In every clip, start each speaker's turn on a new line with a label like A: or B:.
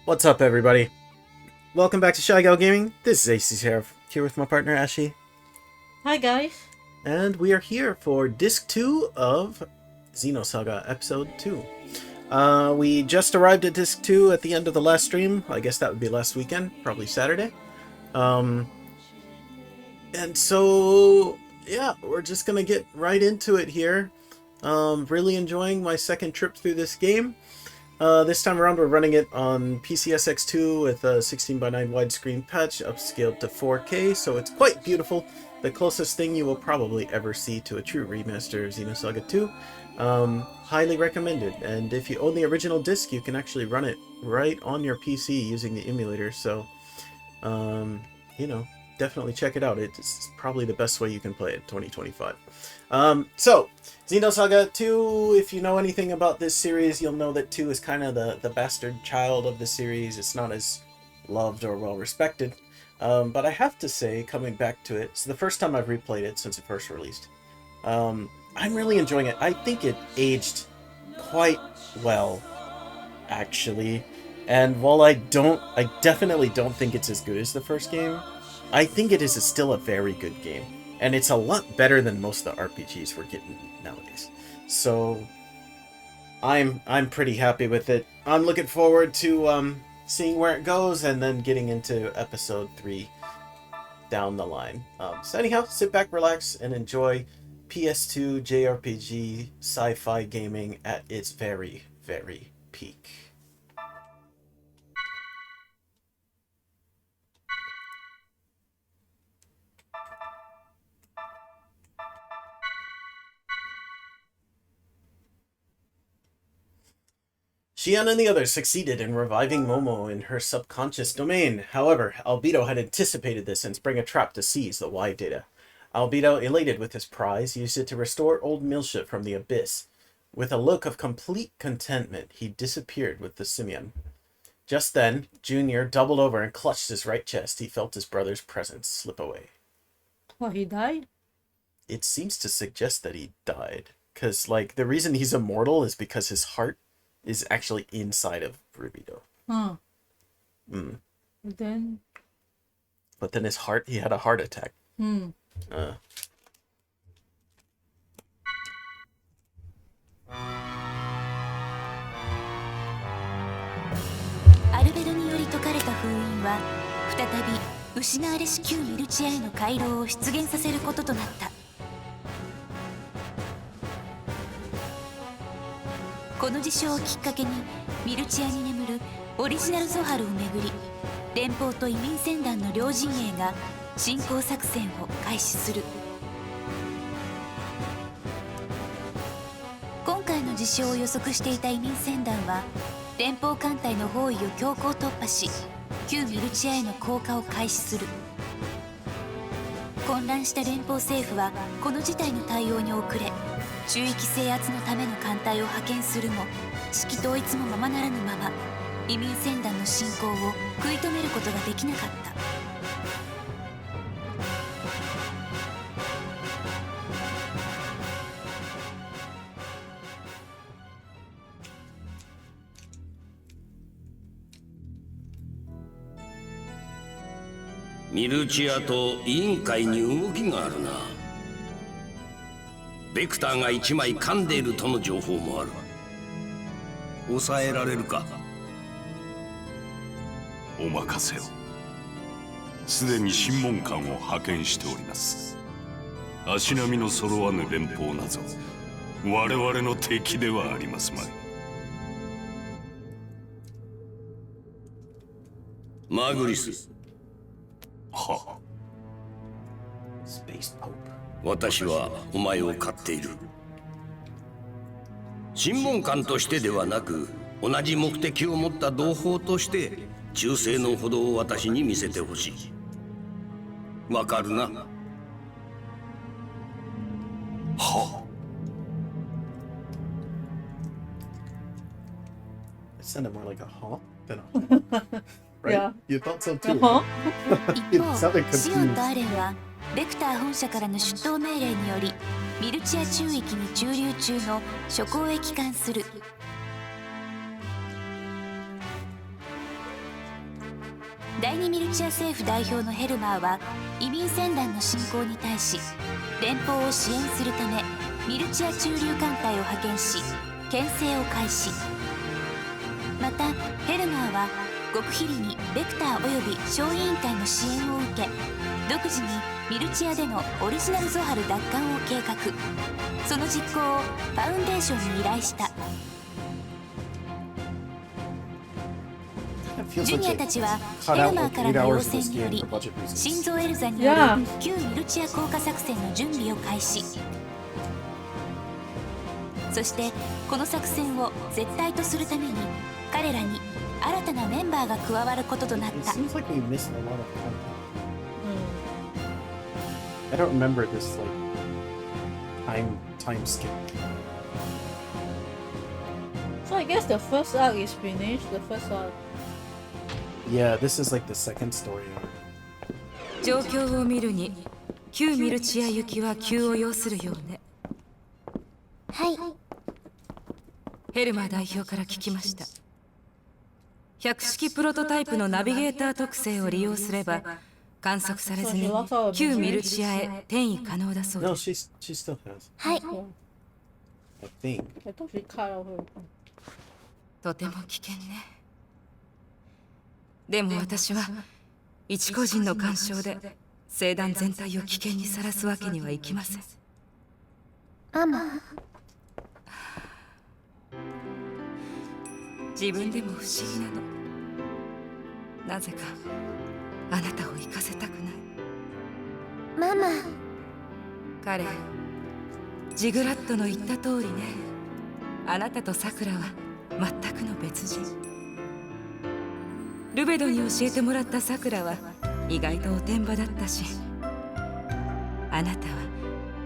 A: What's up, everybody? Welcome back to Shy Gal Gaming. This is AC Sheriff, here with my partner Ashy.
B: Hi guys.
A: And we are here for Disc 2 of Xenosaga Episode 2. We just arrived at Disc 2 at the end of the last stream. I guess that would be last weekend, probably Saturday. And so, yeah, we're just going to get right into it here. Really enjoying my second trip through this game. This time around we're running it on PCSX2 with a 16:9 widescreen patch upscaled to 4K, so it's quite beautiful. The closest thing you will probably ever see to a true remaster of Xenosaga 2. Highly recommended, and if you own the original disc you can actually run it right on your PC using the emulator, so you know, definitely check it out. It's probably the best way you can play it, 2025. So, Xenosaga 2, if you know anything about this series, you'll know that 2 is kind of the bastard child of the series. It's not as loved or well respected. But I have to say, coming back to it, it's the first time I've replayed it since it first released. I'm really enjoying it. I think it aged quite well, actually. And while I definitely don't think it's as good as the first game, I think it is still a very good game. And it's a lot better than most of the RPGs we're getting nowadays. So I'm pretty happy with it. I'm looking forward to seeing where it goes and then getting into episode 3 down the line. So anyhow, sit back, relax, and enjoy PS2 JRPG sci-fi gaming at its very, very peak. Shion and the others succeeded in reviving Momo in her subconscious domain. However, Albedo had anticipated this and sprang a trap to seize the Y data. Albedo, elated with his prize, used it to restore old Milsha from the abyss. With a look of complete contentment, he disappeared with the simian. Just then, Junior doubled over and clutched his right chest. He felt his brother's presence slip away.
B: Oh, he died?
A: It seems to suggest that he died. Because, like, the reason he's immortal is because his heart is actually inside of Rubido.
B: Huh.
A: Mm.
B: Then?
A: But then his heart, he had a heart attack.
B: Hmm.
C: Albedo により解かれた封印は再び失われし旧ミルチアへの回廊を出現させることとなった。この事象をきっかけにミルチアに眠るオリジナルゾハルをめぐり、連邦と移民船団の両陣営が侵攻作戦を開始する。今回の事象を予測していた移民船団は連邦艦隊の包囲を強行突破し、旧ミルチアへの降下を開始する。混乱した連邦政府はこの事態の対応に遅れ、中域制圧のための艦隊を派遣するも、指揮統一もままならぬまま移民船団の侵攻を食い止めることができなかった。
D: ミルチアと委員会に動きがあるな。ベクターが1枚噛んでいるとの情報もある。抑えられるか？
E: お任せを。すでに審問官を派遣しております。足並みの揃わぬ連邦など我々の敵ではありますまい。
D: マグリス。
E: は。
D: 私はお前を飼っている。審問官としてではなく、同じ目的を持った同胞として忠誠のほどを私に見せてほしい。わかるな？
E: は。
A: It sounded more like a huh than a huh. Right?
B: Yeah.
A: You thought so too.
C: 一
A: It
C: 方、
A: sounded
C: シオン
A: confused.
C: とアレンはベクター本社からの出頭命令によりミルチア中域に駐留中の諸港へ帰還する。第二ミルチア政府代表のヘルマーは移民船団の侵攻に対し連邦を支援するためミルチア駐留艦隊を派遣し牽制を開始。またヘルマーは極秘裏にベクター及び小委員会の支援を受け独自にミルチアでのオリジナルゾハル奪還を計画。その実行をファウンデーションに依頼した。ジュニアたちはヘルマーからの要請により心臓エルザによる旧ミルチア降下作戦の準備を開始。そしてこの作戦を絶対とするために彼らに新たなメンバーが加わることとなった。
A: I don't remember this like time skip.
B: So I guess the first arc is finished. The first arc.
A: Yeah, this is like the second story arc.
F: 状況を見るに旧ミルチア行きは急を要するようね。
C: はい。
F: ヘルマー代表から聞きました。百式プロトタイプのナビゲーター特性を利用すれば観測されずに旧ミルチアへ転移可能だそうで
A: No,
F: す。
A: she still has.
C: はい。
A: I think.
B: I thought we cut out her.
F: とても危険ね。でも私は一個人の干渉で聖団全体を危険にさらすわけにはいきません。
C: アマ。
F: 自分でも不思議なの。なぜかあなたを行かせたくない。
C: ママ。
F: 彼、ジグラットの言った通りね。あなたとさくらは全くの別人。ルベドに教えてもらったさくらは意外とおてんばだったし、あなたは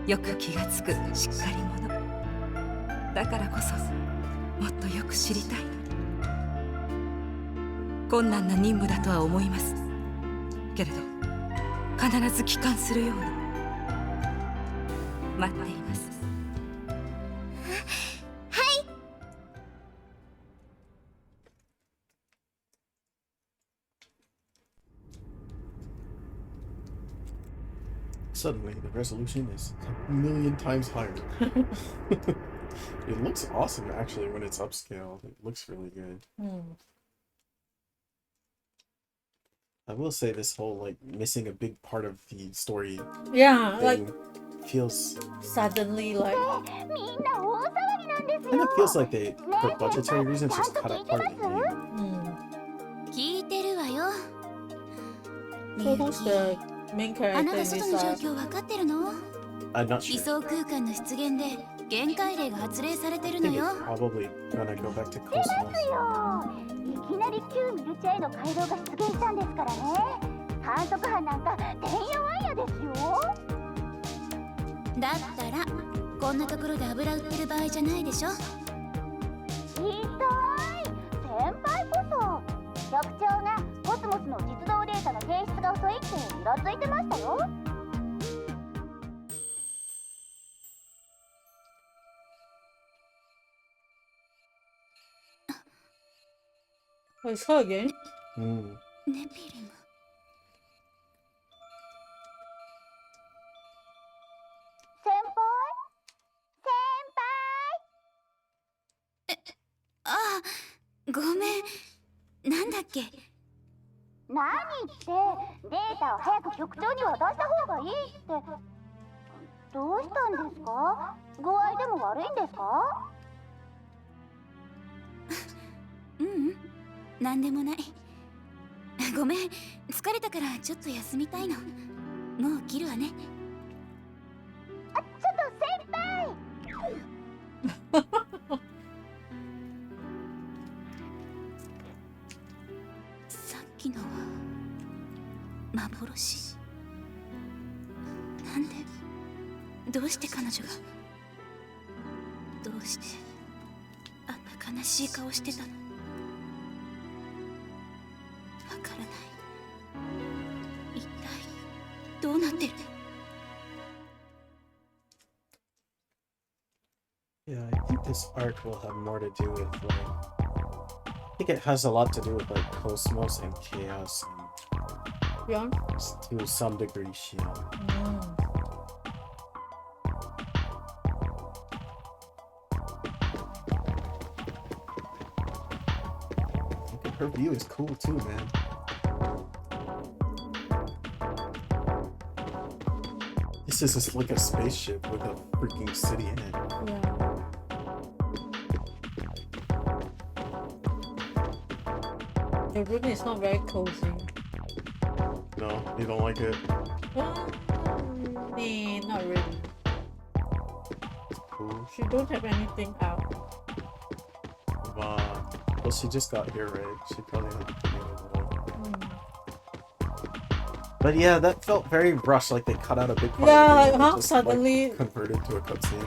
F: よく気がつくしっかり者だからこそもっとよく知りたいの。困難な任務だとは思いますけれど必ず帰還するように待っています。
A: Suddenly, the resolution is a million times higher. It looks awesome, actually, when it's upscaled. It looks really good. I will say this whole, like, missing a big part of the story
B: Yeah,
A: thing
B: like
A: feels...
B: suddenly like
A: kind of feels like they, for budgetary reasons, just cut out part of the game.
C: 聞いてるわよ。
B: so who's the main
C: あ
B: character
C: な
B: in
C: た
B: this
C: 外の
B: arc?
C: 状況分かってるの？
A: I'm not
C: 理
A: sure.
C: 想空間の出現で限界令が発令されて
A: I
C: るの
A: think
C: よ。
A: it's probably gonna go back to Cosmos.
G: いきなり旧ミルチアへの回廊が出現したんですからね。観測班なんかてんやわんやですよ。
C: だったらこんなところで油売ってる場合じゃないでしょ。
G: 一体先輩こそ局長がコスモスの実動データの提出が遅いってイラついてましたよ。
B: Oh, it's her again?
C: ネピリム。
G: 先輩
C: ああ、ごめん。なんだっけ？
G: 何ってデータを早く局長に渡した方がいいって。どうしたんですか？具合でも悪いんですか？
C: ううん、なんでもない。ごめん、疲れたからちょっと休みたいの。もう切るわね。
G: あ、ちょっと先輩。
C: さっきのは幻。なんで？どうして彼女が？どうしてあんな悲しい顔してたの？わからない。一体どうなってる？
A: Yeah, I think this arc will have more to do with, like... I think it has a lot to do with, like, Cosmos and Chaos and
B: Beyond?
A: To some degree, Shion. Okay, her view is cool too, man. This is just like a spaceship with a freaking city in it.
B: Yeah. The room is not very cozy.
A: No, you don't like it?
B: Nah, not really.
A: Cool.
B: She don't have anything out.
A: Well, she just got here, right? She probably had to put me in the But yeah, that felt very rushed, like they cut out a big part
B: Yeah,
A: of the
B: like
A: game
B: how
A: and just,
B: suddenly.
A: like, converted to a cutscene.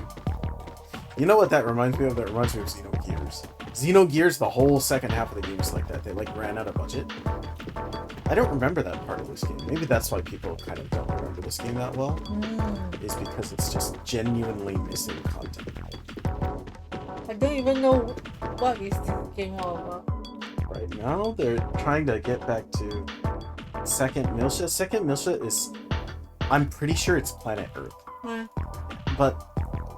A: You know what that reminds me of? That reminds me of Xenogears. Xenogears, the whole second half of the game is like that. They like ran out of budget. I don't remember that part of this game. Maybe that's why people kind of don't remember this game that well. Is because it's just genuinely missing content.
B: I don't even know what is this game all about.
A: Right now, they're trying to get back to Second Miltia. Second Miltia is, I'm pretty sure it's planet Earth. But,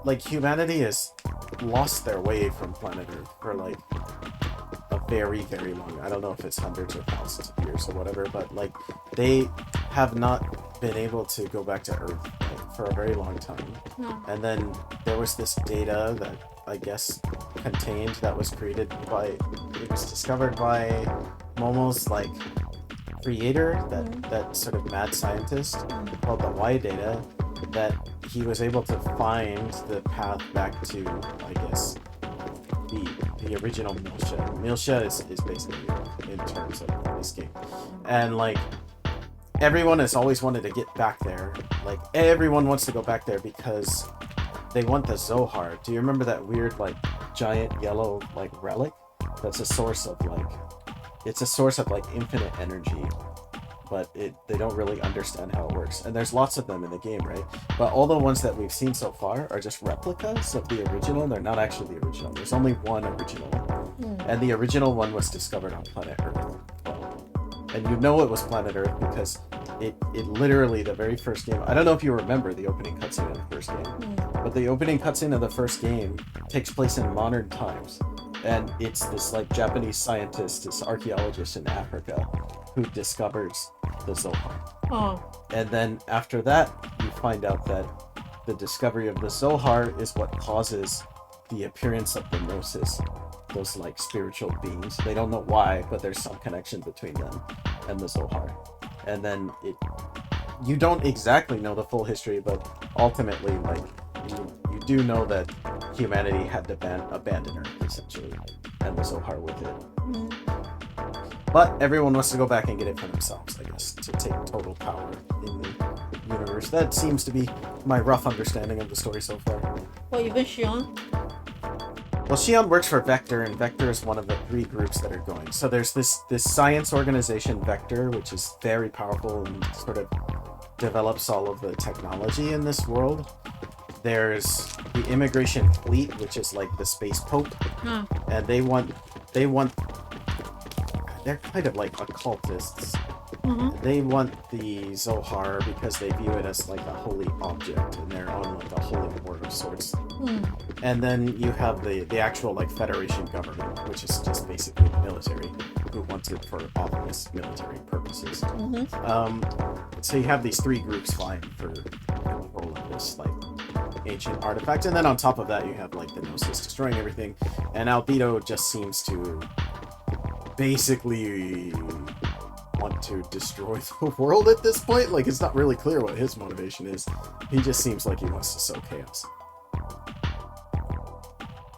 A: like, humanity has lost their way from planet Earth for, like, a very, very long, I don't know if it's hundreds or thousands of years or whatever, but, like, they have not been able to go back to Earth, like, for a very long time. And then there was this data that I guess contained that was created by, it was discovered by Momo's, like, creator, that sort of mad scientist called the Y data, that he was able to find the path back to, I guess, the original Miltia. Miltia is basically in terms of this game. And like everyone has always wanted to get back there. Like everyone wants to go back there because they want the Zohar. Do you remember that weird like giant yellow like relic? That's a source of like, it's a source of like infinite energy, but they don't really understand how it works. And there's lots of them in the game, right? But all the ones that we've seen so far are just replicas of the original. They're not actually the original. There's only one original. And the original one was discovered on planet Earth. And you know it was planet Earth because it literally, the very first game, I don't know if you remember the opening cutscene of the first game, but the opening cutscene of the first game takes place in modern times. And it's this like Japanese scientist, this archaeologist in Africa who discovers the Zohar. And then after that, you find out that the discovery of the Zohar is what causes the appearance of the Gnosis, those like spiritual beings. They don't know why, but there's some connection between them and the Zohar. And then you don't exactly know the full history, but ultimately, like, you do know that humanity had to abandon Earth, essentially, and the Zohar with it. But everyone wants to go back and get it for themselves, I guess, to take total power in the universe. That seems to be my rough understanding of the story so far.
B: Well, even Shion?
A: Well, Shion works for Vector, and Vector is one of the 3 groups that are going. So there's this science organization, Vector, which is very powerful and sort of develops all of the technology in this world. There's the Immigration Fleet, which is like the Space Pope, and they want, they're kind of like occultists. They want the Zohar because they view it as like a holy object, and they're on like a holy war of sorts. And then you have the actual like Federation government, which is just basically the military, who wants it for obvious military purposes. So you have these 3 groups vying for control of this like ancient artifact, and then on top of that you have like the Gnosis destroying everything, and Albedo just seems to basically want to destroy the world at this point. Like, it's not really clear what his motivation is. He just seems like he wants to sow chaos.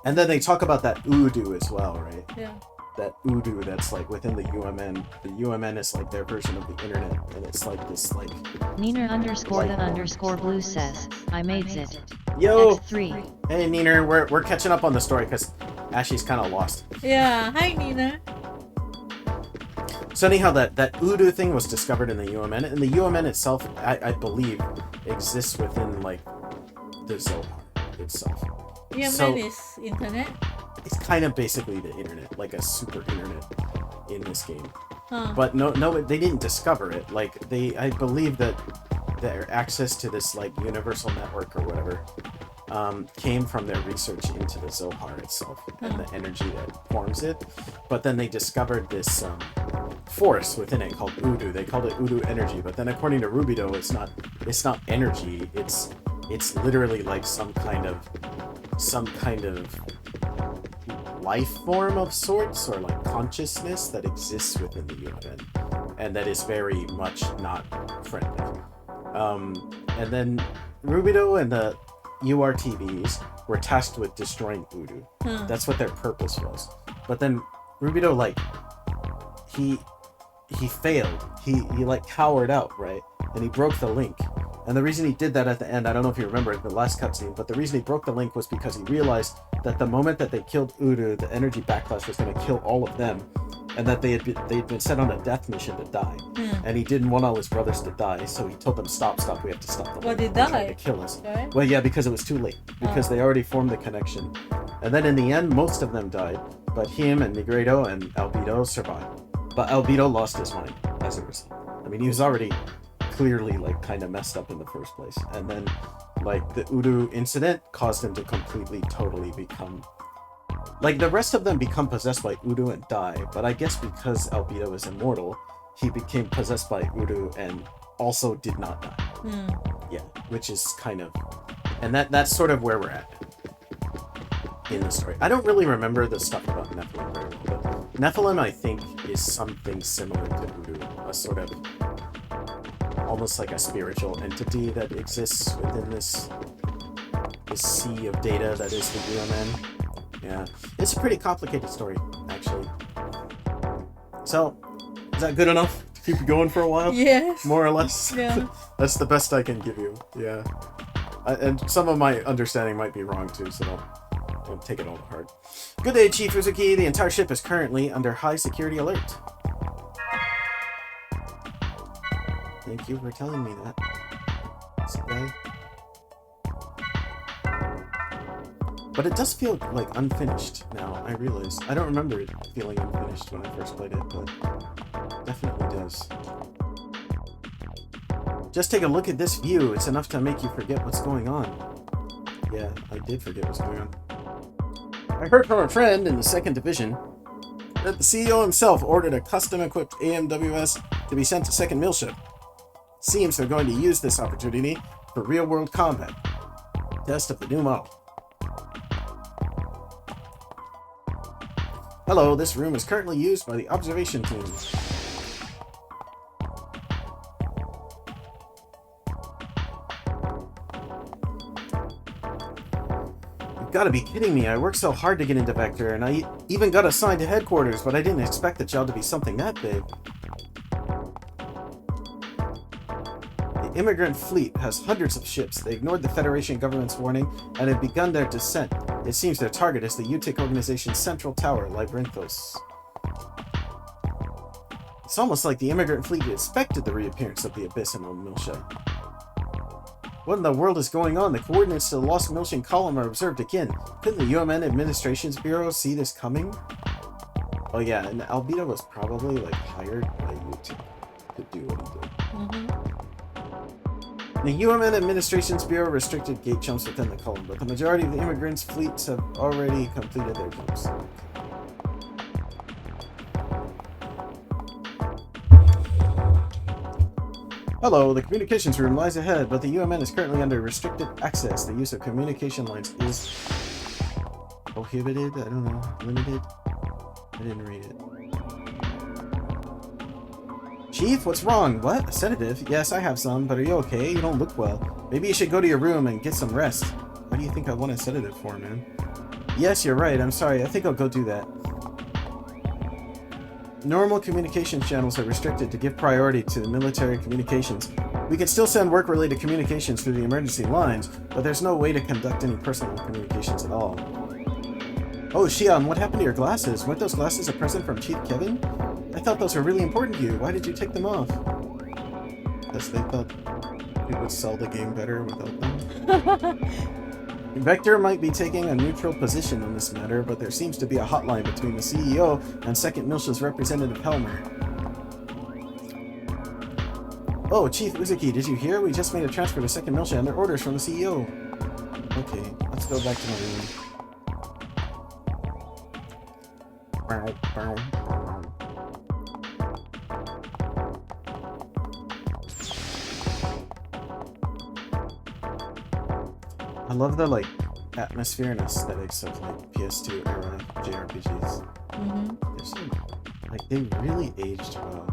A: And then they talk about that Udu as well, right?
B: Yeah.
A: That Udu that's like within the UMN. The UMN is like their version of the internet, and it's like this like
H: Neener_the_blue says, I made it.
A: Yo!
H: X3.
A: Hey Neener, we're catching up on the story because Ashley's kind of lost.
B: Yeah, hi Nina.
A: So anyhow, that Udu thing was discovered in the UMN, and the UMN itself, I believe, exists within like the Zohar itself.
B: UMN is internet?
A: It's kind of basically the internet, like a super internet in this game. But no, they didn't discover it. Like I believe that their access to this like universal network or whatever came from their research into the Zohar itself and the energy that forms it. But then they discovered this force within it called Udu. They called it Udu energy. But then according to Rubido, it's not energy. It's literally like some kind of life form of sorts, or like consciousness that exists within the UMN, and that is very much not friendly. And then Rubido and the URTVs were tasked with destroying Udu. That's what their purpose was. But then Rubido, like, he failed. He like cowered out, right? And he broke the link. And the reason he did that at the end, I don't know if you remember the last cutscene, but the reason he broke the link was because he realized that the moment that they killed Udu, the energy backlash was going to kill all of them, and that they'd been sent on a death mission to die. And he didn't want all his brothers to die, so he told them, stop, we have to stop them.
B: But they
A: They're trying
B: died.
A: to kill us.
B: Right?
A: Well, yeah, because it was too late. Because they already formed the connection. And then in the end, most of them died, but him and Negredo and Albedo survived. But Albedo lost his mind as a result. I mean, he was already clearly like kind of messed up in the first place, and then like the Udu incident caused him to totally become like the rest of them become possessed by Udu and die. But I guess because Albedo is immortal, he became possessed by Udu and also did not die. Yeah, which is kind of, and that's sort of where we're at in the story. I don't really remember the stuff about Nephilim very well, but Nephilim I think is something similar to Udu, a sort of almost like a spiritual entity that exists within this sea of data that is the UMN. Yeah, it's a pretty complicated story, actually. So, is that good enough to keep you going for a while?
B: Yes.
A: More or less?
B: Yeah.
A: That's the best I can give you, yeah. And some of my understanding might be wrong too, so don't take it all to heart. Good day, Chief Uzuki. The entire ship is currently under high security alert. Thank you for telling me that. Okay. But it does feel like unfinished now, I realize. I don't remember it feeling unfinished when I first played it, but it definitely does. Just take a look at this view. It's enough to make you forget what's going on. Yeah, I did forget what's going on. I heard from a friend in the 2nd Division that the CEO himself ordered a custom-equipped AMWS to be sent to 2nd Millship. Seems they're going to use this opportunity for real-world combat. Test of the new model. Hello, this room is currently used by the observation team. You've got to be kidding me. I worked so hard to get into Vector, and I even got assigned to headquarters, but I didn't expect the job to be something that big. The immigrant fleet has hundreds of ships. They ignored the Federation government's warning and have begun their descent. It seems their target is the UTIC organization's central tower, Labyrinthos. It's almost like the immigrant fleet expected the reappearance of the Abyss in Old Milsha. What in the world is going on? The coordinates to the Lost Milshan column are observed again. Couldn't the UMN Administrations Bureau see this coming? Oh yeah, and Albedo was probably like hired by UTIC to do what he did. The UMN Administration's Bureau restricted gate jumps within the column, but the majority of the immigrants' fleets have already completed their jumps. Hello, the communications room lies ahead, but the UMN is currently under restricted access. The use of communication lines is prohibited? I don't know. Limited? I didn't read it. Chief, what's wrong? What? A sedative? Yes, I have some, but are you okay? You don't look well. Maybe you should go to your room and get some rest. What do you think I want a sedative for, man? Yes, you're right. I'm sorry. I think I'll go do that. Normal communication channels are restricted to give priority to the military communications. We can still send work-related communications through the emergency lines, but there's no way to conduct any personal communications at all. Oh, Xian, what happened to your glasses? Weren't those glasses a present from Chief Kevin? I thought those were really important to you. Why did you take them off? Because they thought it would sell the game better without them. Vector might be taking a neutral position in this matter, but there seems to be a hotline between the CEO and 2nd Milsha's representative Helmer. Oh, Chief Uzuki, did you hear? We just made a transfer to Second Miltia under orders from the CEO. Okay, let's go back to my room. I love the like atmosphere and aesthetics of like PS2 era JRPGs. They're so, like they really aged well.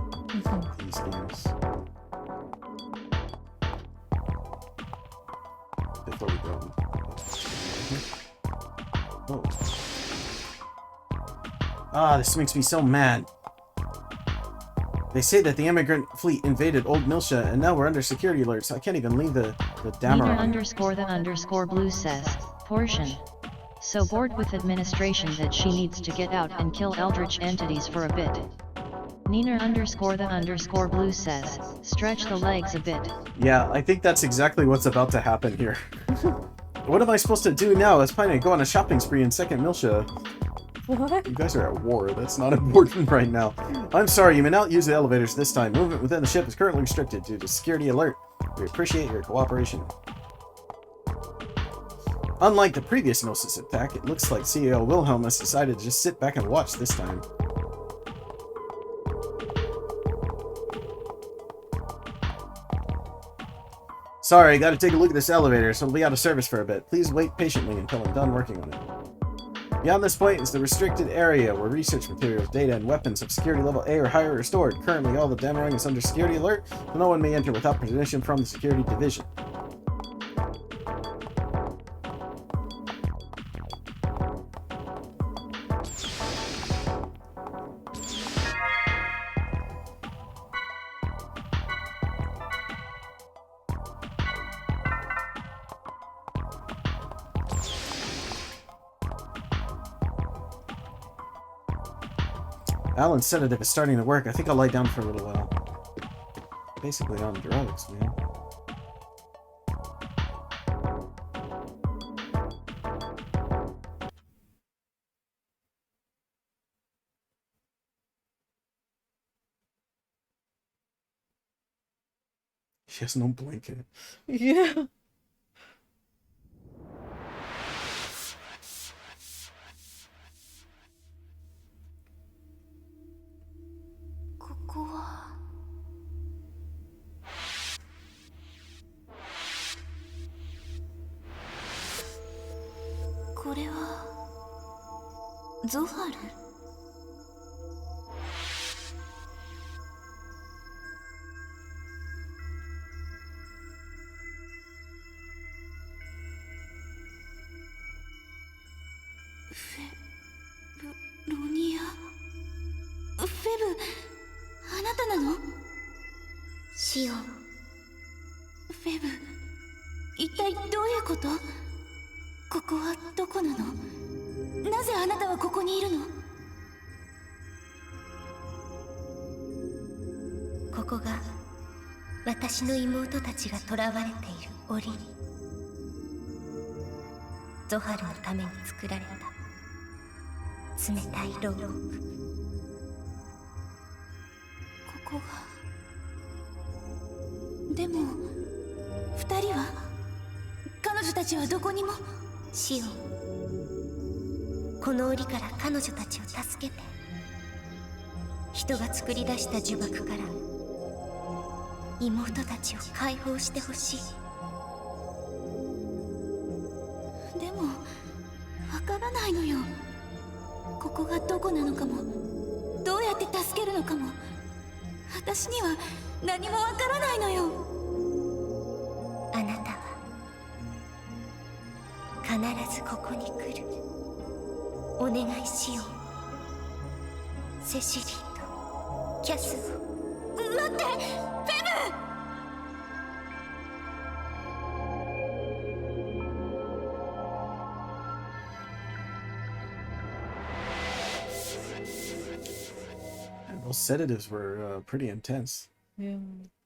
A: These games. Before we go. Oh. Ah, this makes me so mad. They say that the immigrant fleet invaded Old Miltia, and now we're under security alerts. I can't even leave the
H: Nina
A: Damaron.
H: _the_blue says, portion. So bored with administration that she needs to get out and kill eldritch entities for a bit. Nina _the _blue says, stretch the legs a bit.
A: Yeah, I think that's exactly what's about to happen here. What am I supposed to do now? I was planning to go on a shopping spree in Second Miltia.
B: What?
A: You guys are at war. That's not important right now. I'm sorry, you may not use the elevators this time. Movement within the ship is currently restricted due to security alert. We appreciate your cooperation. Unlike the previous Gnosis attack, it looks like CEO Wilhelm has decided to just sit back and watch this time. Sorry, gotta take a look at this elevator, so it'll be out of service for a bit. Please wait patiently until I'm done working on it. Beyond this point is the restricted area where research materials, data, and weapons of security level A or higher are stored. Currently, all the Damarang is under security alert, so no one may enter without permission from the security division. Alan's sedative is starting to work. I think I'll lie down for a little while. Basically on drugs, man. She has no blanket.
B: Yeah. Those sedatives were pretty intense. Yeah.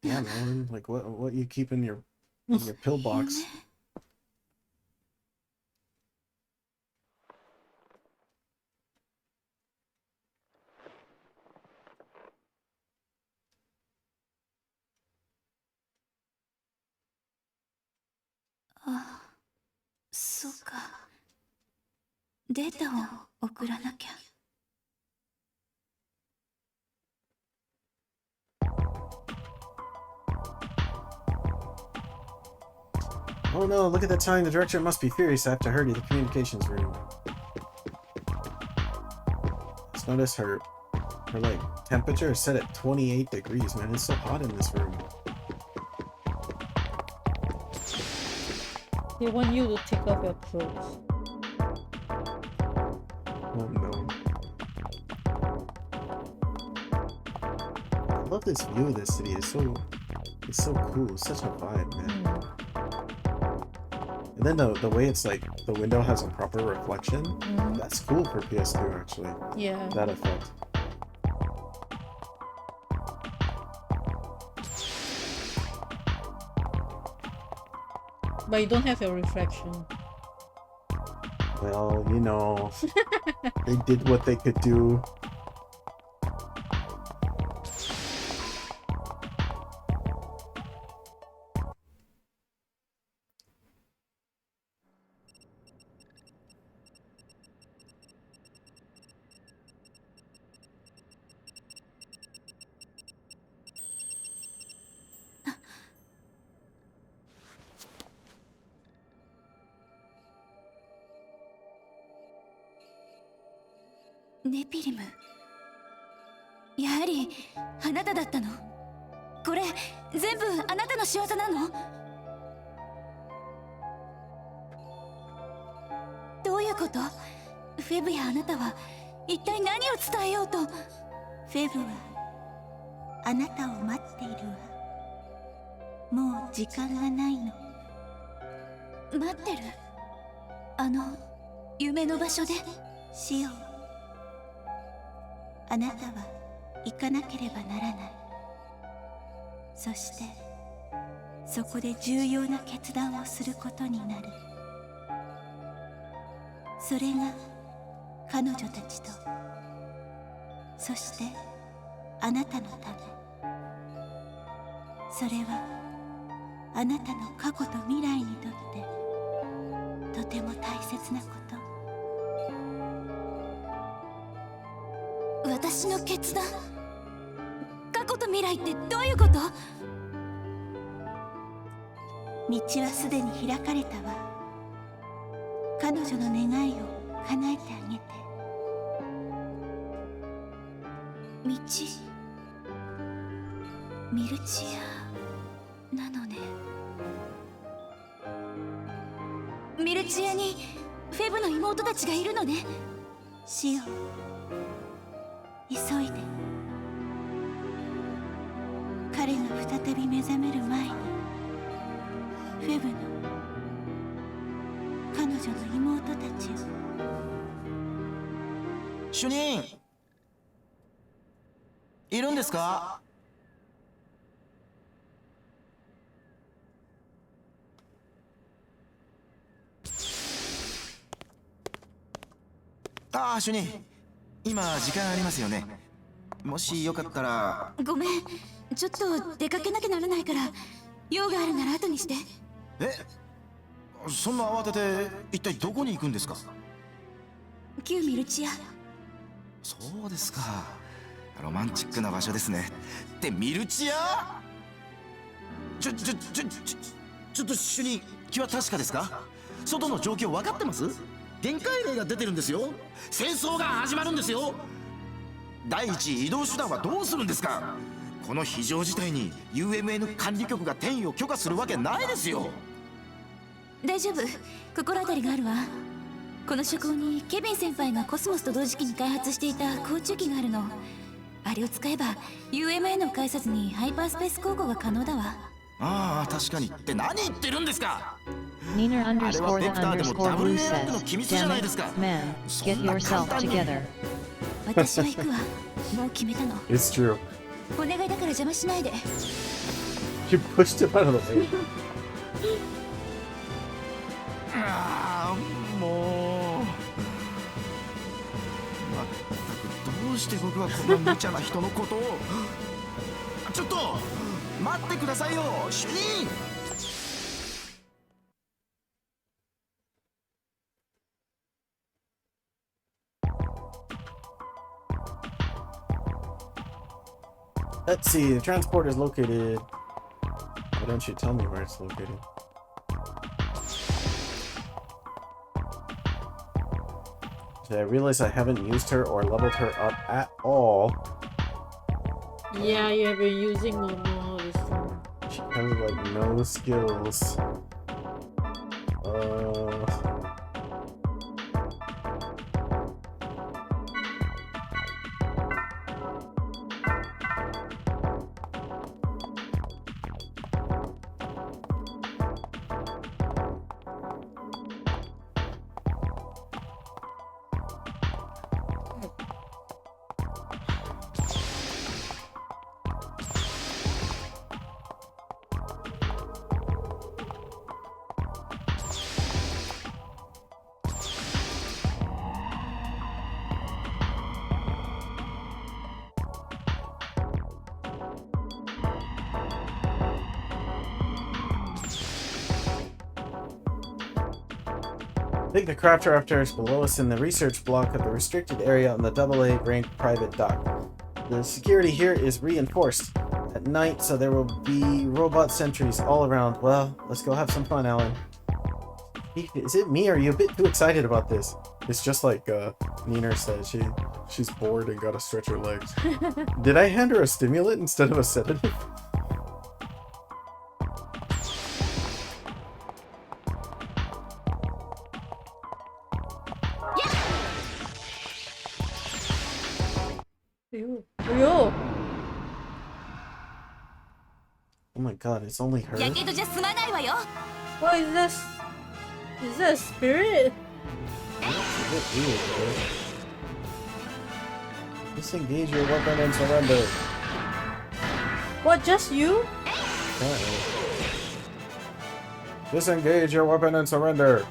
A: Yeah, man. Like what you keep in your pill box?
C: そうか。データを送らなきゃ。
A: Oh no, look at the time. The director must be furious. I have to hurry to the communications room. Let's notice her like temperature is set at 28 degrees, man. It's so hot in this room.
B: They want you to take off your clothes.
A: Oh no. I love this view of this city. It's so cool. It's such a vibe, man. And then the way it's like the window has a proper reflection. That's cool for PS2 actually.
B: Yeah.
A: That effect.
B: But you don't have a reflection.
A: Well, you know, they did what they could do.
C: ネピリム、やはりあなただったの？これ全部あなたの仕業なの？どういうこと？フェブやあなたは一体何を伝えようと？
G: フェブはあなたを待っているわ。もう時間がないの。
C: 待ってる？あの夢の場所で？
G: シオン、あなたは行かなければならない。そしてそこで重要な決断をすることになる。それが彼女たちと、そしてあなたのため。それはあなたの過去と未来にとってとても大切なこと。
C: 私の決断？過去と未来ってどういうこと？
G: 道はすでに開かれたわ。彼女の願いを叶えてあげて。
C: 道？ミルチアなのね。ミルチアにフェブの妹たちがいるのね。
G: シオン、急いで。彼が再び目覚める前にフェブの彼女の妹たちを。
I: 主任いるんですか？ああ、主任、今時間ありますよね。もしよかったら。
C: ごめん、ちょっと出かけなきゃならないから、用があるなら後にして。
I: え、そんな慌てて一体どこに行くんですか？
C: 旧ミルチア。
I: そうですか、ロマンチックな場所ですね。ってミルチア？ちょっと主任、気は確かですか？外の状況分かってます？限界令が出てるんですよ。戦争が始まるんですよ。第一移動手段はどうするんですか？この非常事態に UMN 管理局が転移を許可するわけないですよ。
C: 大丈夫、心当たりがあるわ。この諸行にケビン先輩がコスモスと同時期に開発していた交通機があるの。あれを使えば UMN を介さずにハイパースペース航行が可能だわ。
I: ああ、確かにって何言ってるんですか
H: Nina
I: あれは
H: underscore
I: ベ
H: the
I: クターでも
H: underscore blue
I: WAF の
H: says,
I: 機密じゃ
H: damn
I: ないですか。
H: it, man,
I: そ
H: get
I: んな
H: yourself
I: 簡単に。
H: together.
C: 私は行くわ。もう決めたの。
A: It's true.
C: お願いだから邪魔しないで。
A: She pushed him out of the way.
I: ああ、もうまったくどうして僕はこんな無茶な人のことをちょっと待ってくださいよ、主任。
A: Let's see, the transport is located... Why don't you tell me where it's located? I realize I haven't used her or leveled her up at all.
B: Yeah, you have been using Momo this time.
A: She has like no skills. I think the crafter after is below us in the research block of the restricted area on the AA ranked private dock. The security here is reinforced at night, so there will be robot sentries all around. Well, let's go have some fun, Alan. Is it me, or are you a bit too excited about this? It's just like Nina said, she's bored and gotta stretch her legs. Did I hand her a stimulant instead of a sedative?
B: Yo!
A: Oh my god, it's only her?
B: What is this? Is that a spirit?
A: It's a bit weird, right? Disengage your weapon and surrender.
B: What, just you?
A: Apparently. Disengage your weapon and surrender.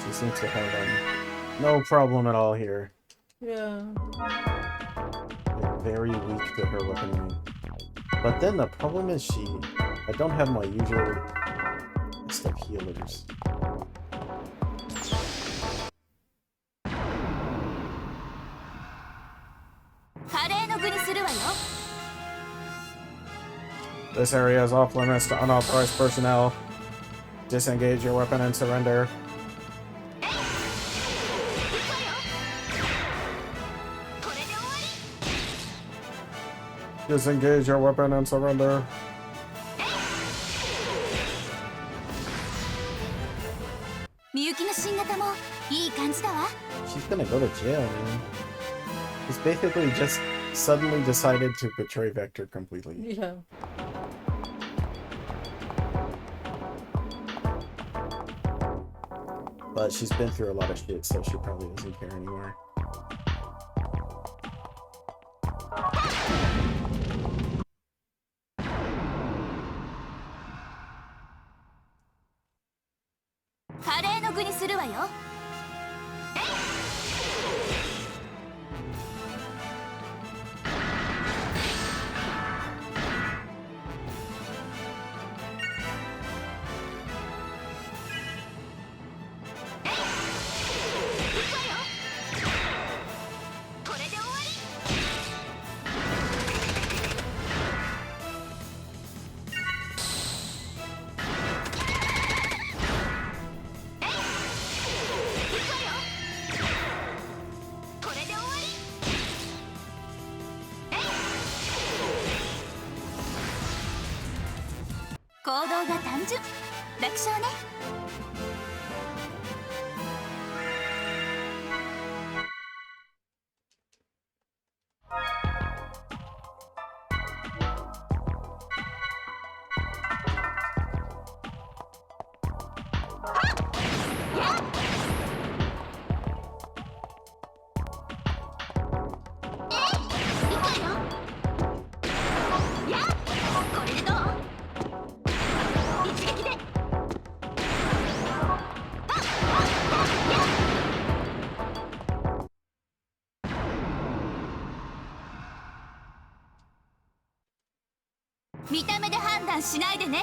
A: She seems to have no problem at all here.
B: Yeah.
A: They're very weak to her weaponry. But then the problem is I don't have my usual list of healers. This area is off limits to unauthorized personnel. Disengage your weapon and surrender. Disengage your weapon and surrender. She's gonna go to jail, man. She's basically just suddenly decided to betray Vector completely.
B: Yeah.
A: But she's been through a lot of shit, so she probably doesn't care anymore.
C: 見た目で判断しないでね。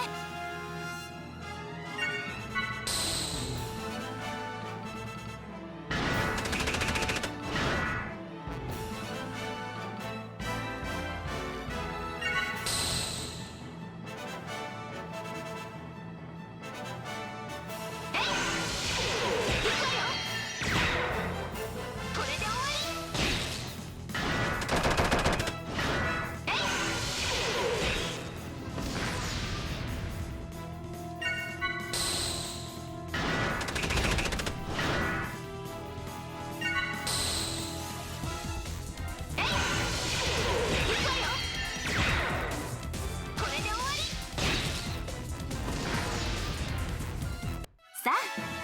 C: さあ、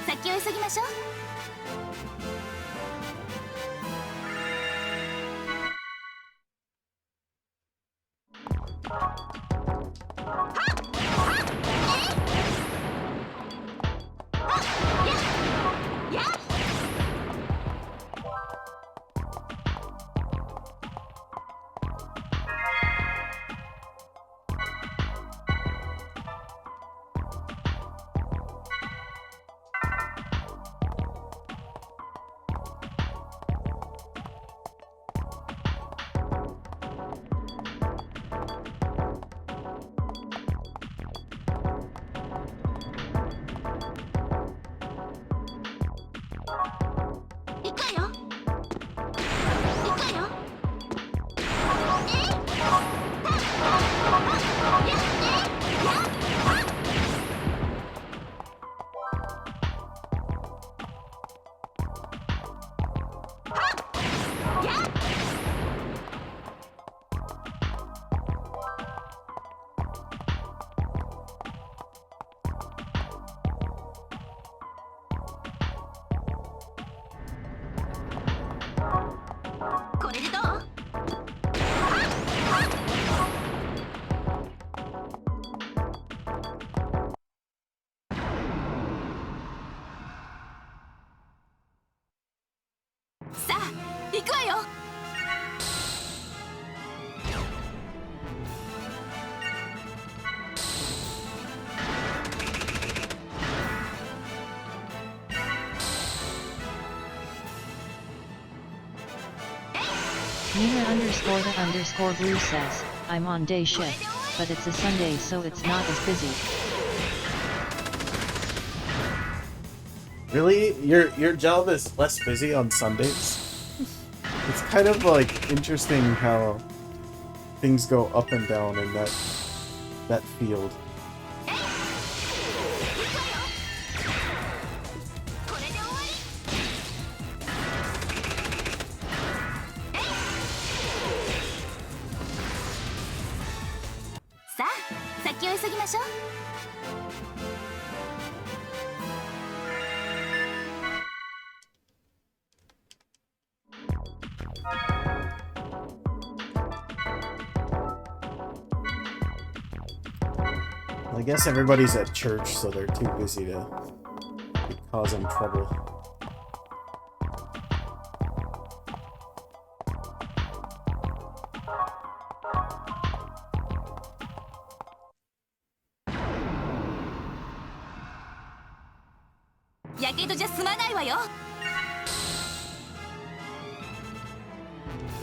C: 先を急ぎましょう。これでどう？さあ、行くわよ。
H: Nina underscore the underscore blue says, I'm on day shift, but it's a Sunday so it's not as busy.
A: Really? Your job is less busy on Sundays? It's kind of like interesting how things go up and down in that field. I guess everybody's at church, so they're too busy to be causing trouble.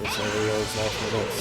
A: This area is all for this.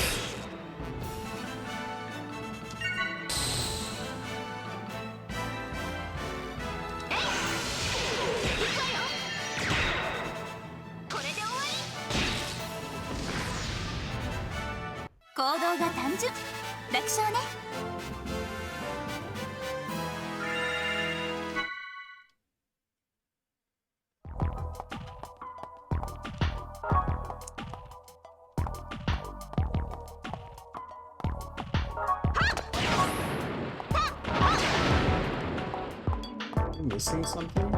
A: Missing something?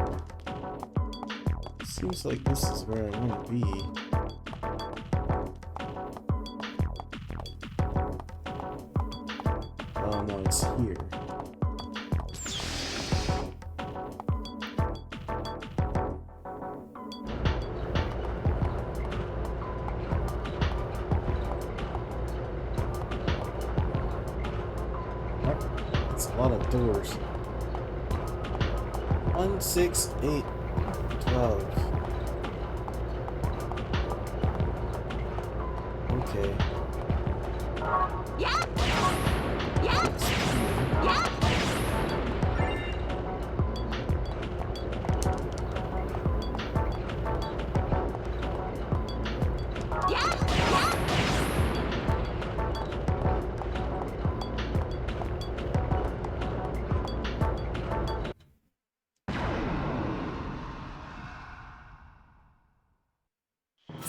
A: Seems like this is where I want to be. Oh no, it's here. That's a lot of doors. 1, 6, 8, 12. Okay.
C: Yeah! Yeah! Yeah!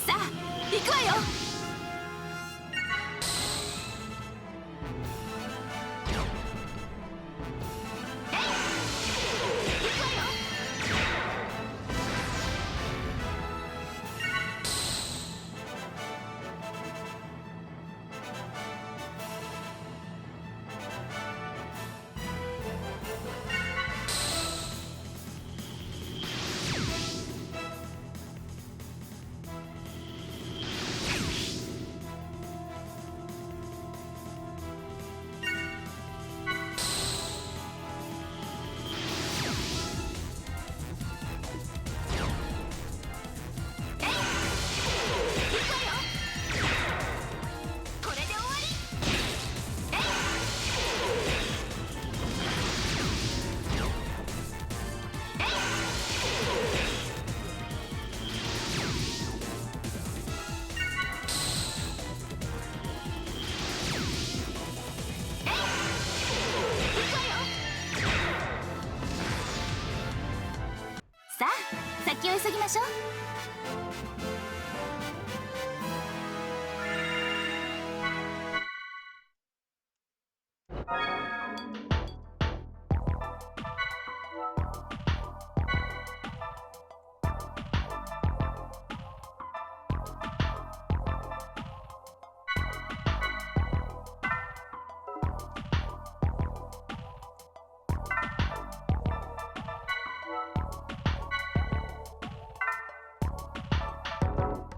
C: さあ、行くわよ。さあ、先を急ぎましょう。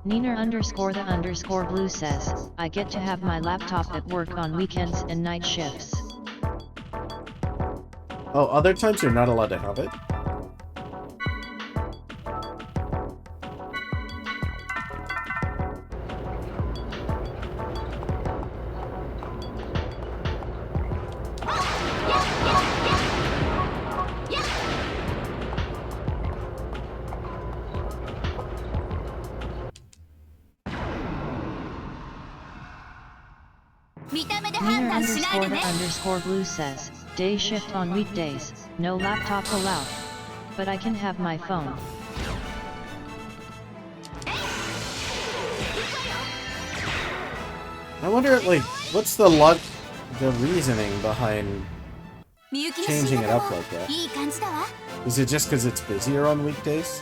H: Nina underscore the underscore blue says, I get to have my laptop at work on weekends and night shifts.
A: Oh, other times you're not allowed to have it?
H: Nina underscore the underscore blue says, day shift on weekdays, no laptop allowed. But I can have my phone.
A: I wonder, like, what's the reasoning behind changing it up like that? Is it just because it's busier on weekdays?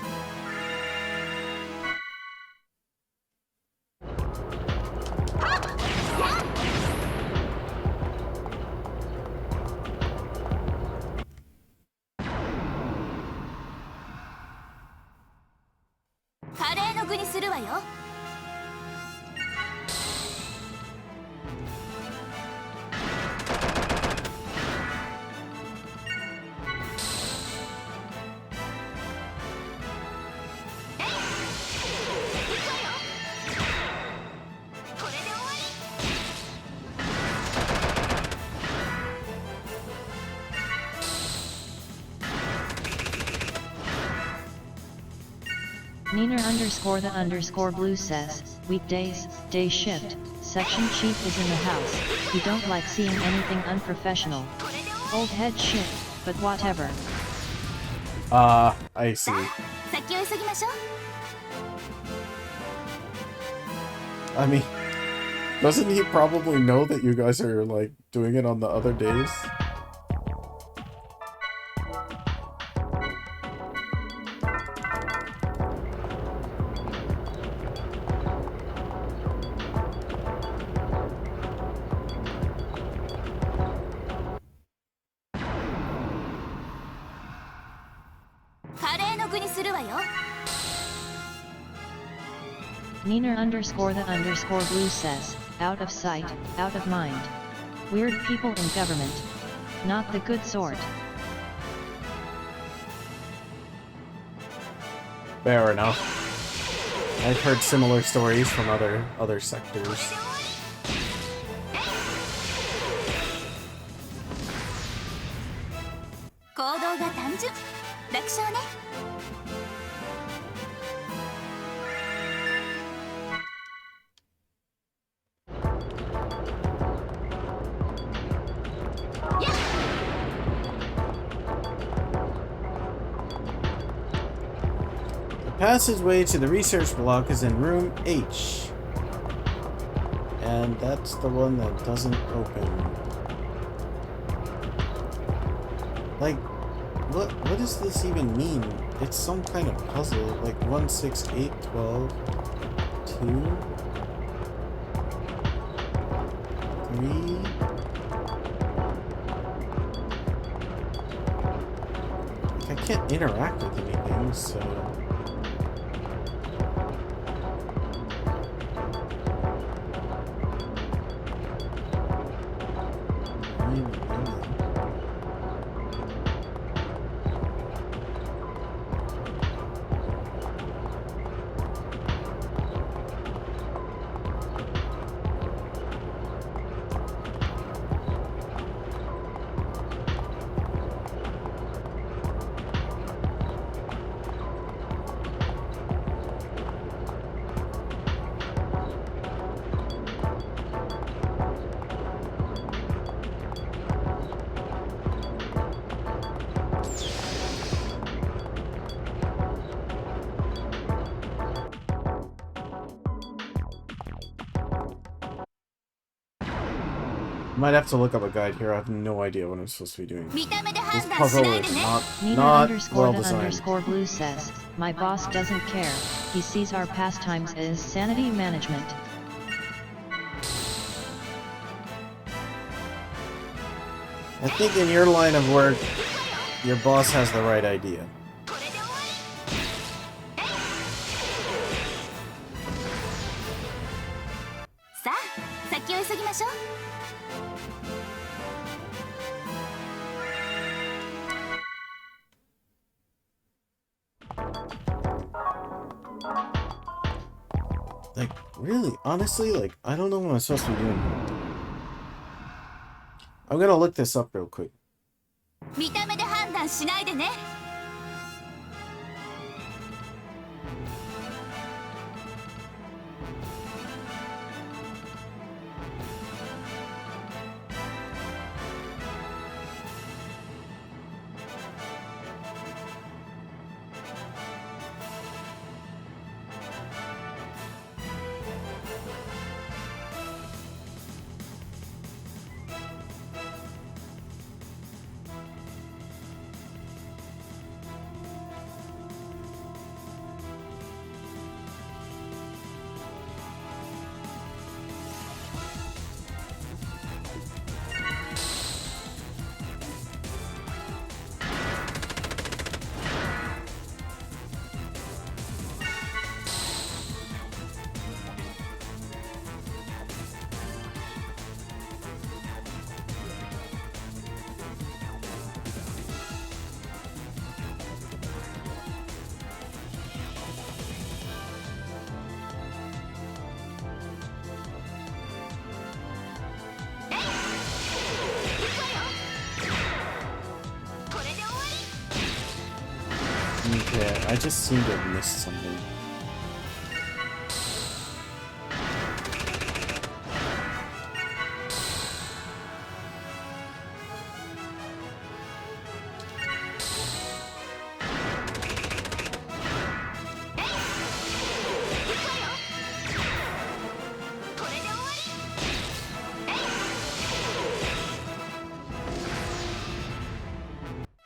H: Nina underscore the underscore blue says, weekdays, day shift, section chief is in the house, he don't like seeing anything unprofessional. Old head shit, but whatever.
A: I see. I mean, doesn't he probably know that you guys are, like, doing it on the other days?
H: Nina underscore the underscore blue says, out of sight, out of mind. Weird people in government. Not the good sort.
A: Fair enough. I've heard similar stories from other sectors.
C: 行動が単純。楽勝ね。
A: The passageway to the research block is in room H. And that's the one that doesn't open. Like, what does this even mean? It's some kind of puzzle. Like 1, 6, 8, 12, 2, 3. Like, I can't interact with anything, so. Might have to look up a guide here. I have no idea what I'm supposed to be doing. This puzzle is not well designed.
H: Nina_blue says, my boss doesn't care. He sees our pastimes as sanity management.
A: I think in your line of work, your boss has the right idea. Like, really, honestly, like, I don't know what I'm supposed to be doing. I'm gonna look this up real quick.
C: 見た目で判断しないでね。
A: Okay, I just seem to have missed something.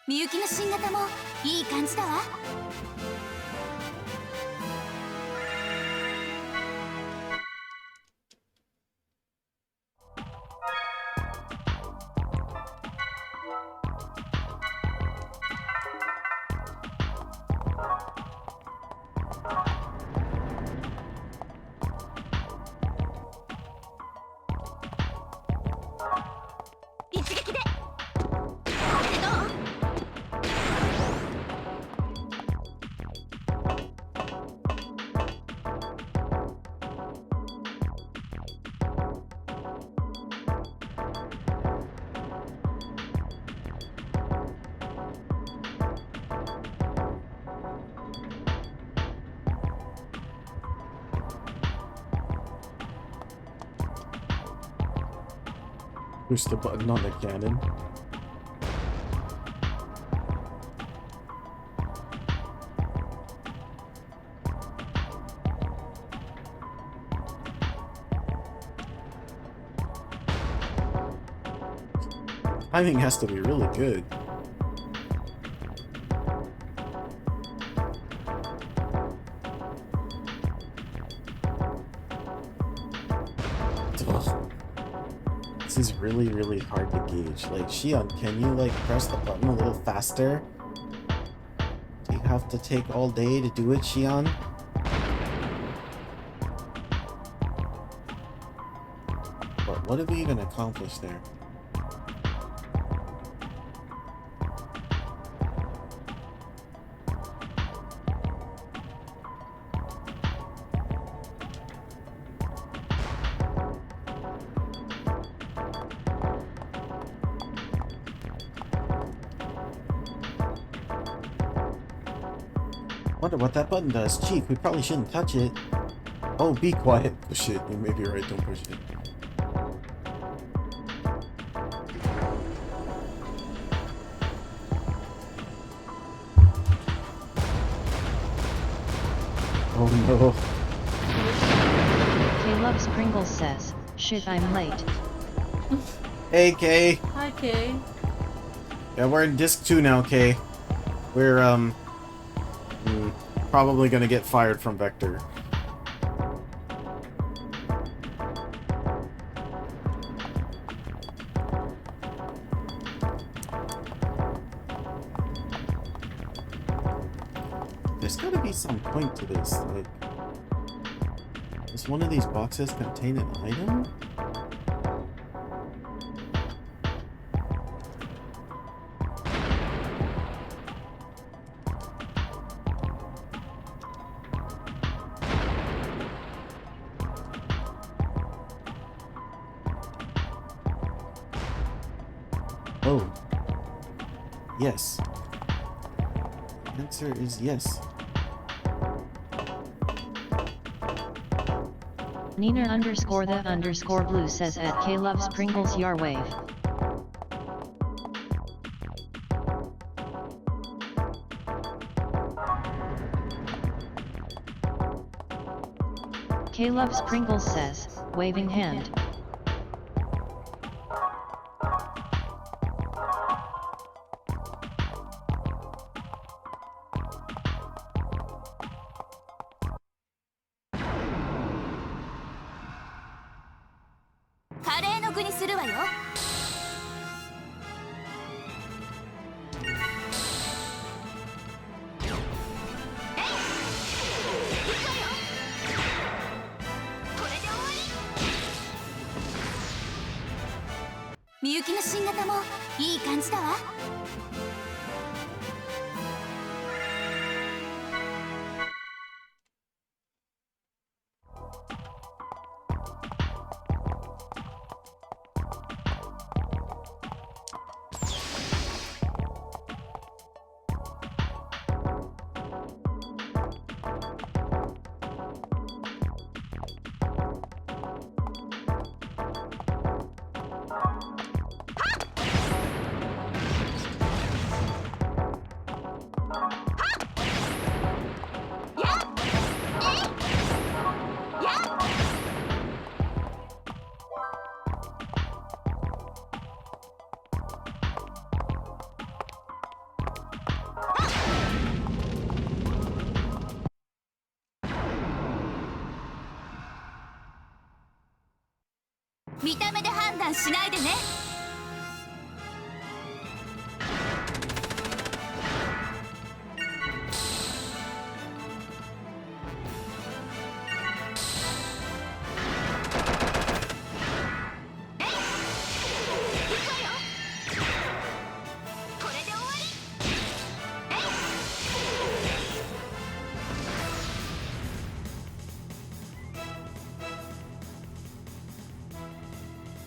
C: みゆきの新型もいい感じだわ。一撃で。
A: Push the button on the cannon. Timing has to be really good. Ugh. This is really, really hard to gauge. Like, Shion, can you, like, press the button a little faster? Do you have to take all day to do it, Shion? What did we even accomplish there? Wonder what that button does. Cheek, we probably shouldn't touch it. Oh, be quiet. Push it. You may be right, don't push it. Oh no.
H: K-Loves Pringles says, shit, I'm late.
A: Hey, Kay.
B: Hi, Kay.
A: Yeah, we're in disc 2 now, Kay. We're, probably gonna get fired from Vector. There's gotta be some point to this, like... Does one of these boxes contain an item? Oh. Yes. The answer is yes.
H: Nina underscore the underscore blue says at K-Loves Pringles Yar wave. K-Loves Pringles says, waving hand.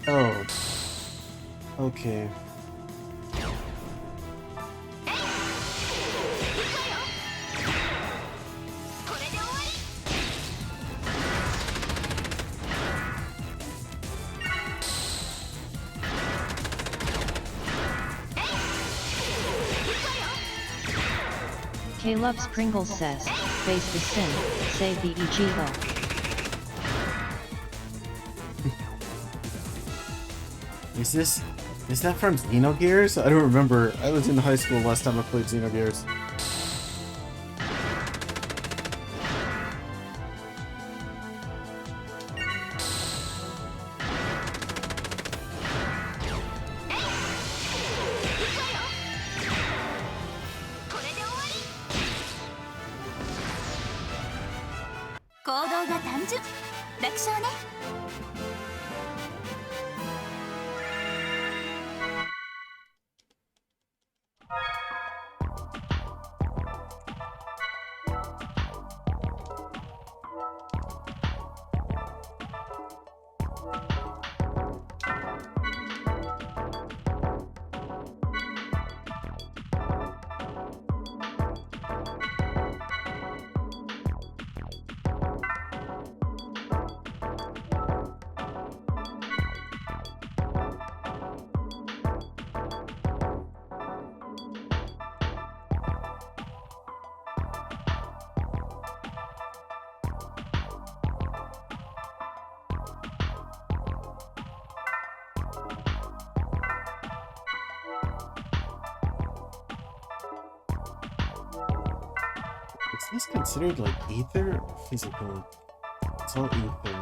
A: Oh. Okay.
H: Loves Pringles says, face the sin, save the Ichigo.
A: Is that from Xenogears? I don't remember. I was in high school last time I played Xenogears. Is this considered like ether or physical? It's all ether.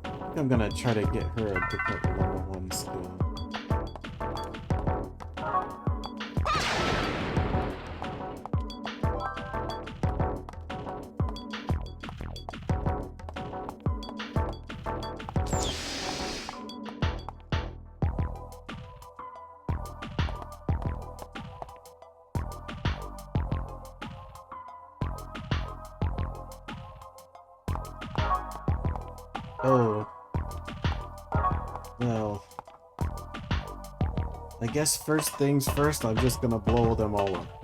A: I think I'm gonna try to get her a different level 1 skill. Oh. Well. I guess first things first, I'm just gonna blow them all up.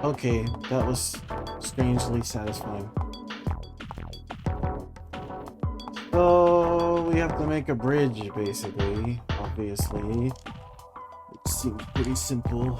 A: Okay, that was strangely satisfying. So we have to make a bridge, basically, obviously. It seems pretty simple.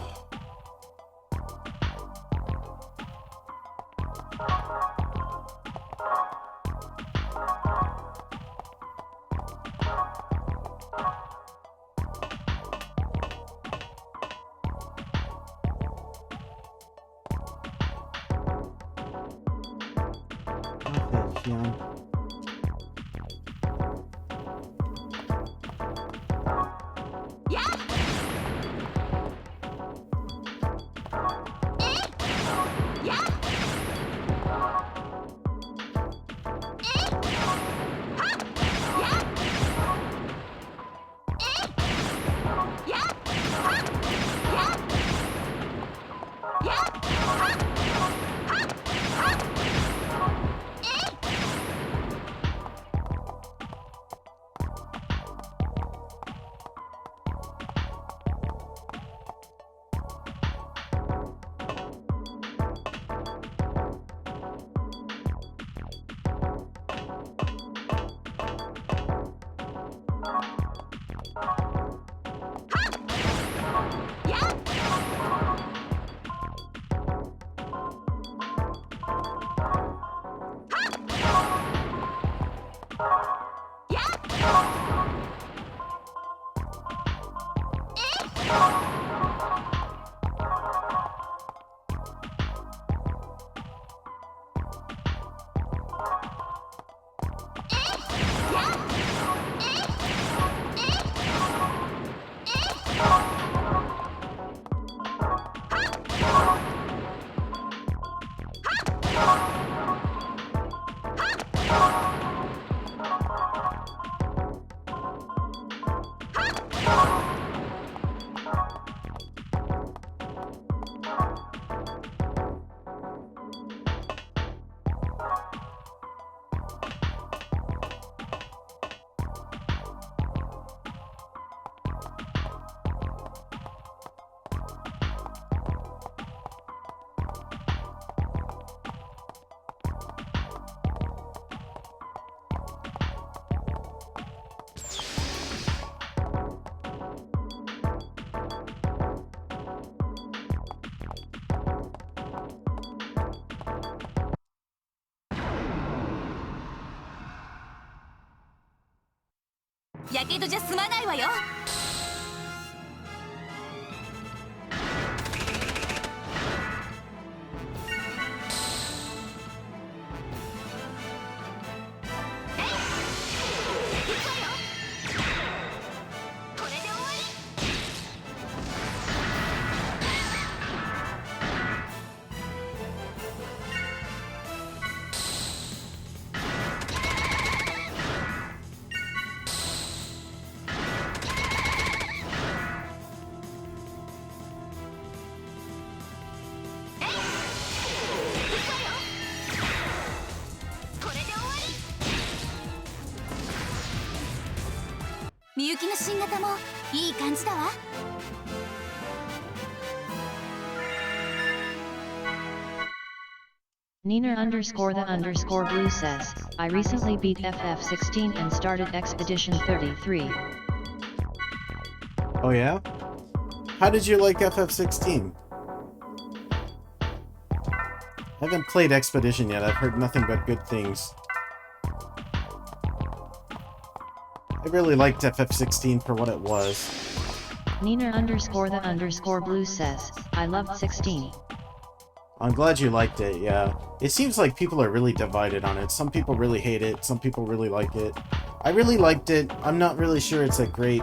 C: やけどじゃ済まないわよ。みゆきの新型もいい感じだわ。
H: Nina underscore the underscore blue says, I recently beat FF16 and started Expedition 33.
A: Oh yeah? How did you like FF16? I haven't played Expedition yet. I've heard nothing but good things. I really liked FF16 for what it was.
H: Nina underscore the underscore blue says, I loved 16.
A: I'm glad you liked it, yeah. It seems like people are really divided on it. Some people really hate it, some people really like it. I really liked it. I'm not really sure it's a great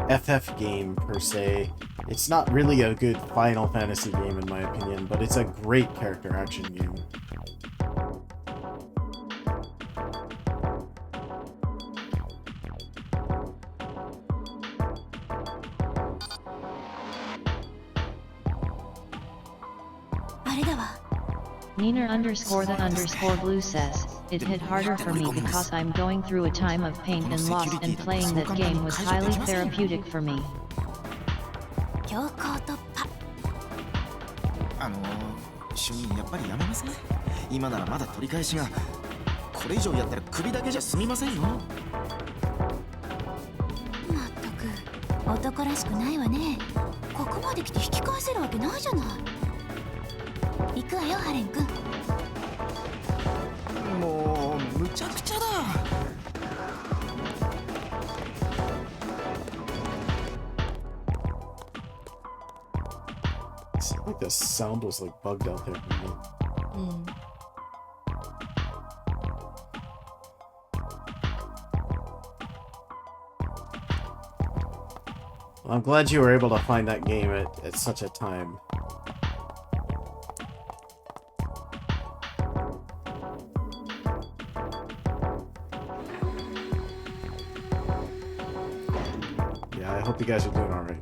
A: FF game, per se. It's not really a good Final Fantasy game, in my opinion, but it's a great character action game.
H: Nina underscore the underscore blue says, it hit harder for me because I'm going through a time of pain and loss, and playing that game was highly therapeutic for me.
I: 主任やっぱりやめません。今ならまだ取り返しが。これ以上やったら首だけじゃ済みませんよ。
C: まったく男らしくないわね。ここまで来て引き返せるわけないじゃない。行くわよ、ハレン君。
I: もうむちゃくちゃだ。
A: It's like the sound was like bugged out there for me. Well, I'm glad you were able to find that game at such a time. Yeah, I hope you guys are doing alright.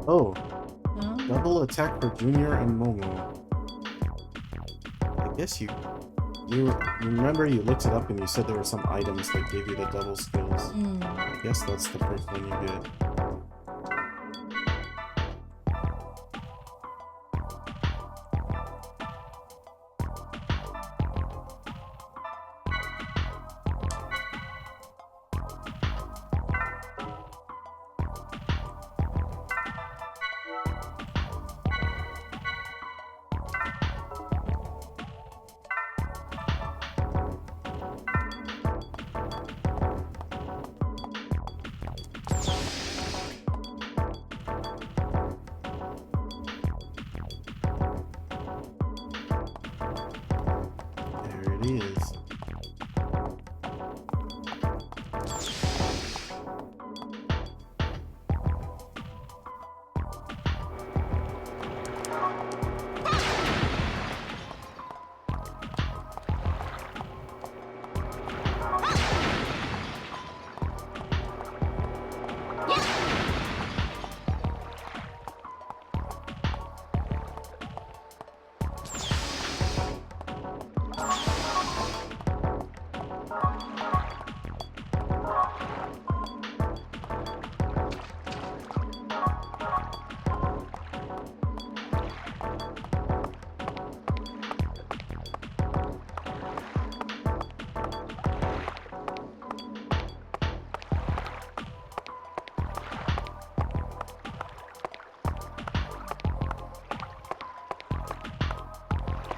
A: Oh,
B: Huh?
A: double attack for Junior and Momo. I guess you remember you looked it up and you said there were some items that gave you the double skills. I guess that's the first one you get. There it is.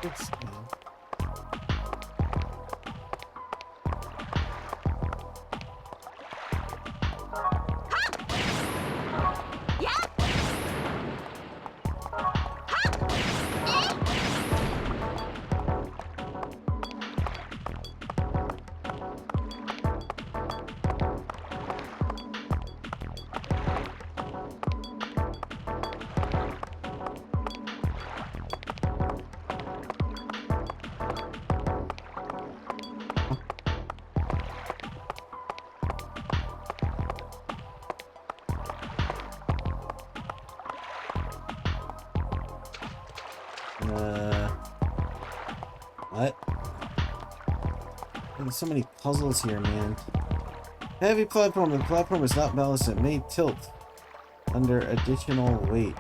A: It's, what? There's so many puzzles here, man. Heavy platform. The platform is not balanced. It may tilt under additional weight.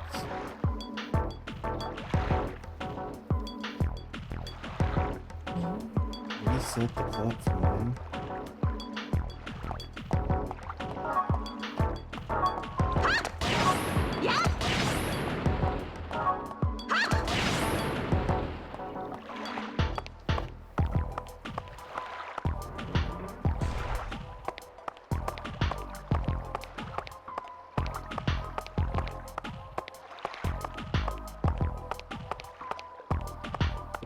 A: Reset the platform.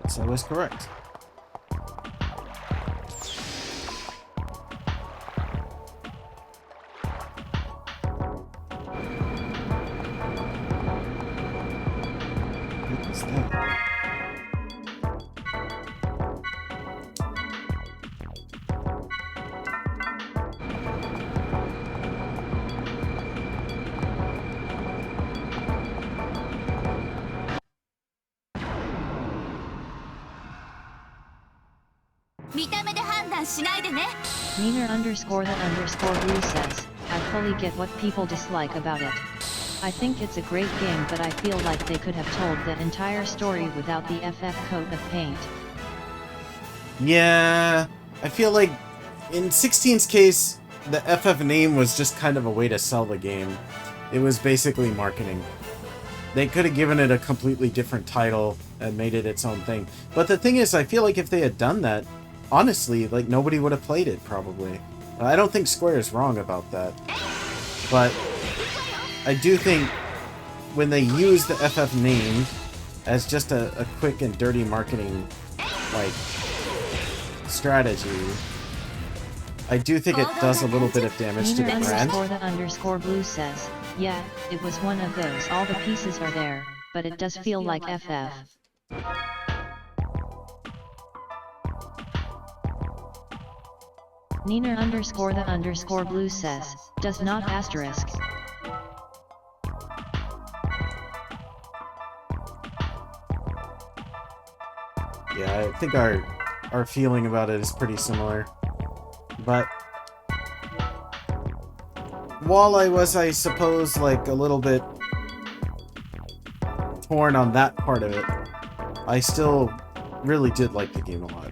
A: Yes, I was correct. What is that?
H: Neener underscore the underscore blue says, I fully get what people dislike about it. I think it's a great game, but I feel like they could have told the entire story without the FF coat of paint.
A: Yeah, I feel like in 16's case, the FF name was just kind of a way to sell the game. It was basically marketing. They could have given it a completely different title and made it its own thing. But the thing is, I feel like if they had done that, honestly, like, nobody would have played it, probably. I don't think Square is wrong about that. But I do think when they use the FF name as just a quick and dirty marketing, like, strategy, I do think it does a little bit of damage to the
H: Neener
A: brand.
H: underscore the underscore blue says, yeah, it was one of those. All the pieces are there, but it does feel like FF. Neener underscore the underscore blue says, does not asterisk.
A: think our feeling about it is pretty similar. But while I was, I suppose, like a little bit torn on that part of it, I still really did like the game a lot.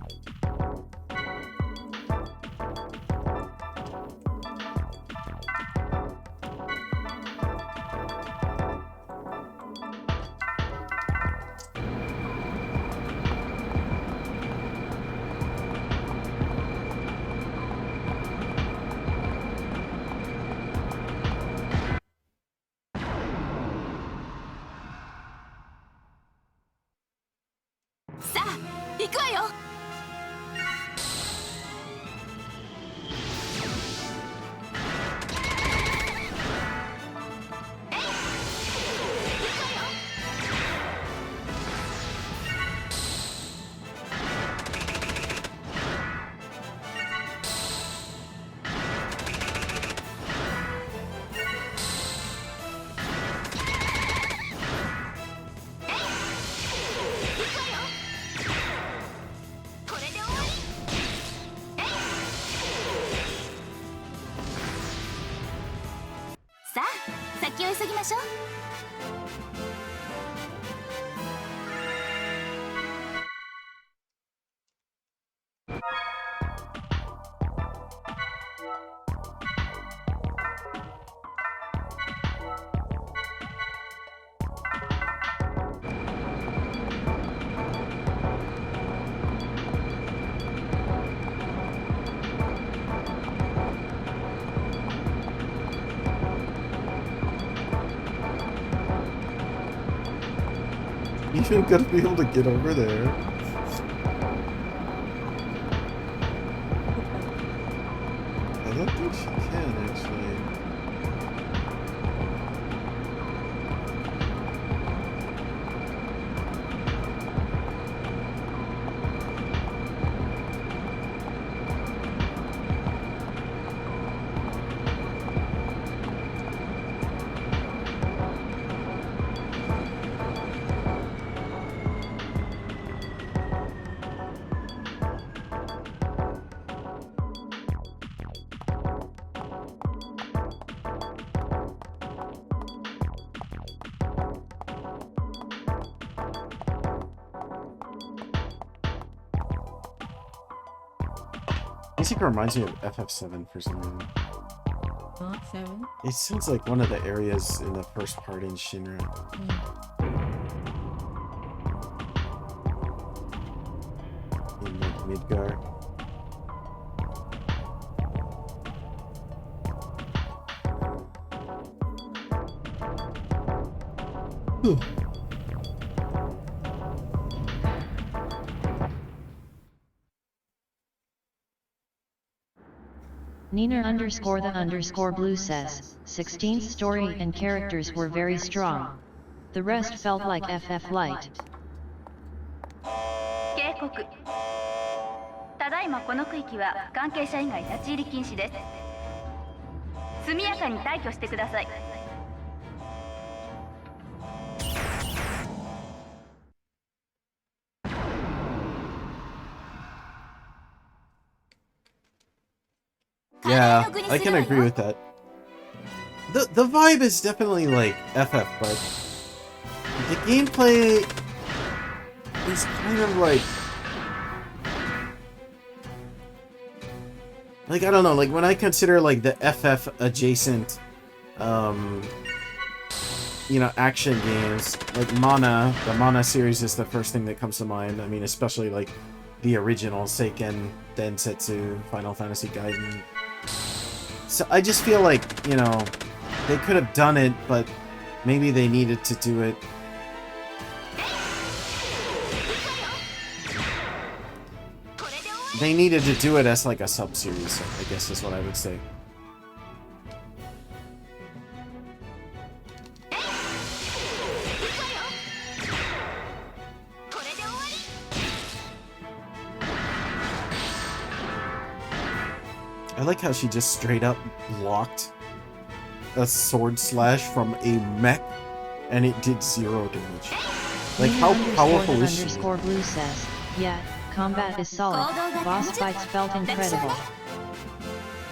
A: You gotta be able to get over there. I don't think she can, actually. Music reminds me of FF7 for some reason.
B: Not 7?
A: It sounds like one of the areas in the first part in Shinra. In like Midgar. Whew.
H: Nina_the_blue says, 16th story and characters were very strong. The rest felt like FF Light.
G: 警告。ただいまこの区域は関係者以外立ち入り禁止です。速やかに退去してください。
A: Yeah, I can agree with that. The vibe is definitely like FF, but the gameplay is kind of like I don't know, like when I consider like the FF adjacent you know, action games, like Mana, the Mana series is the first thing that comes to mind. I mean, especially like the original Seiken Densetsu Final Fantasy Gaiden. So I just feel like, you know, they could have done it, but maybe they needed to do it. They needed to do it as like a sub-series, I guess is what I would say. I like how she just straight up blocked a sword slash from a mech and it did 0 damage. Like, how powerful is she?
H: Blue says, yeah, combat is solid. Boss fights felt incredible.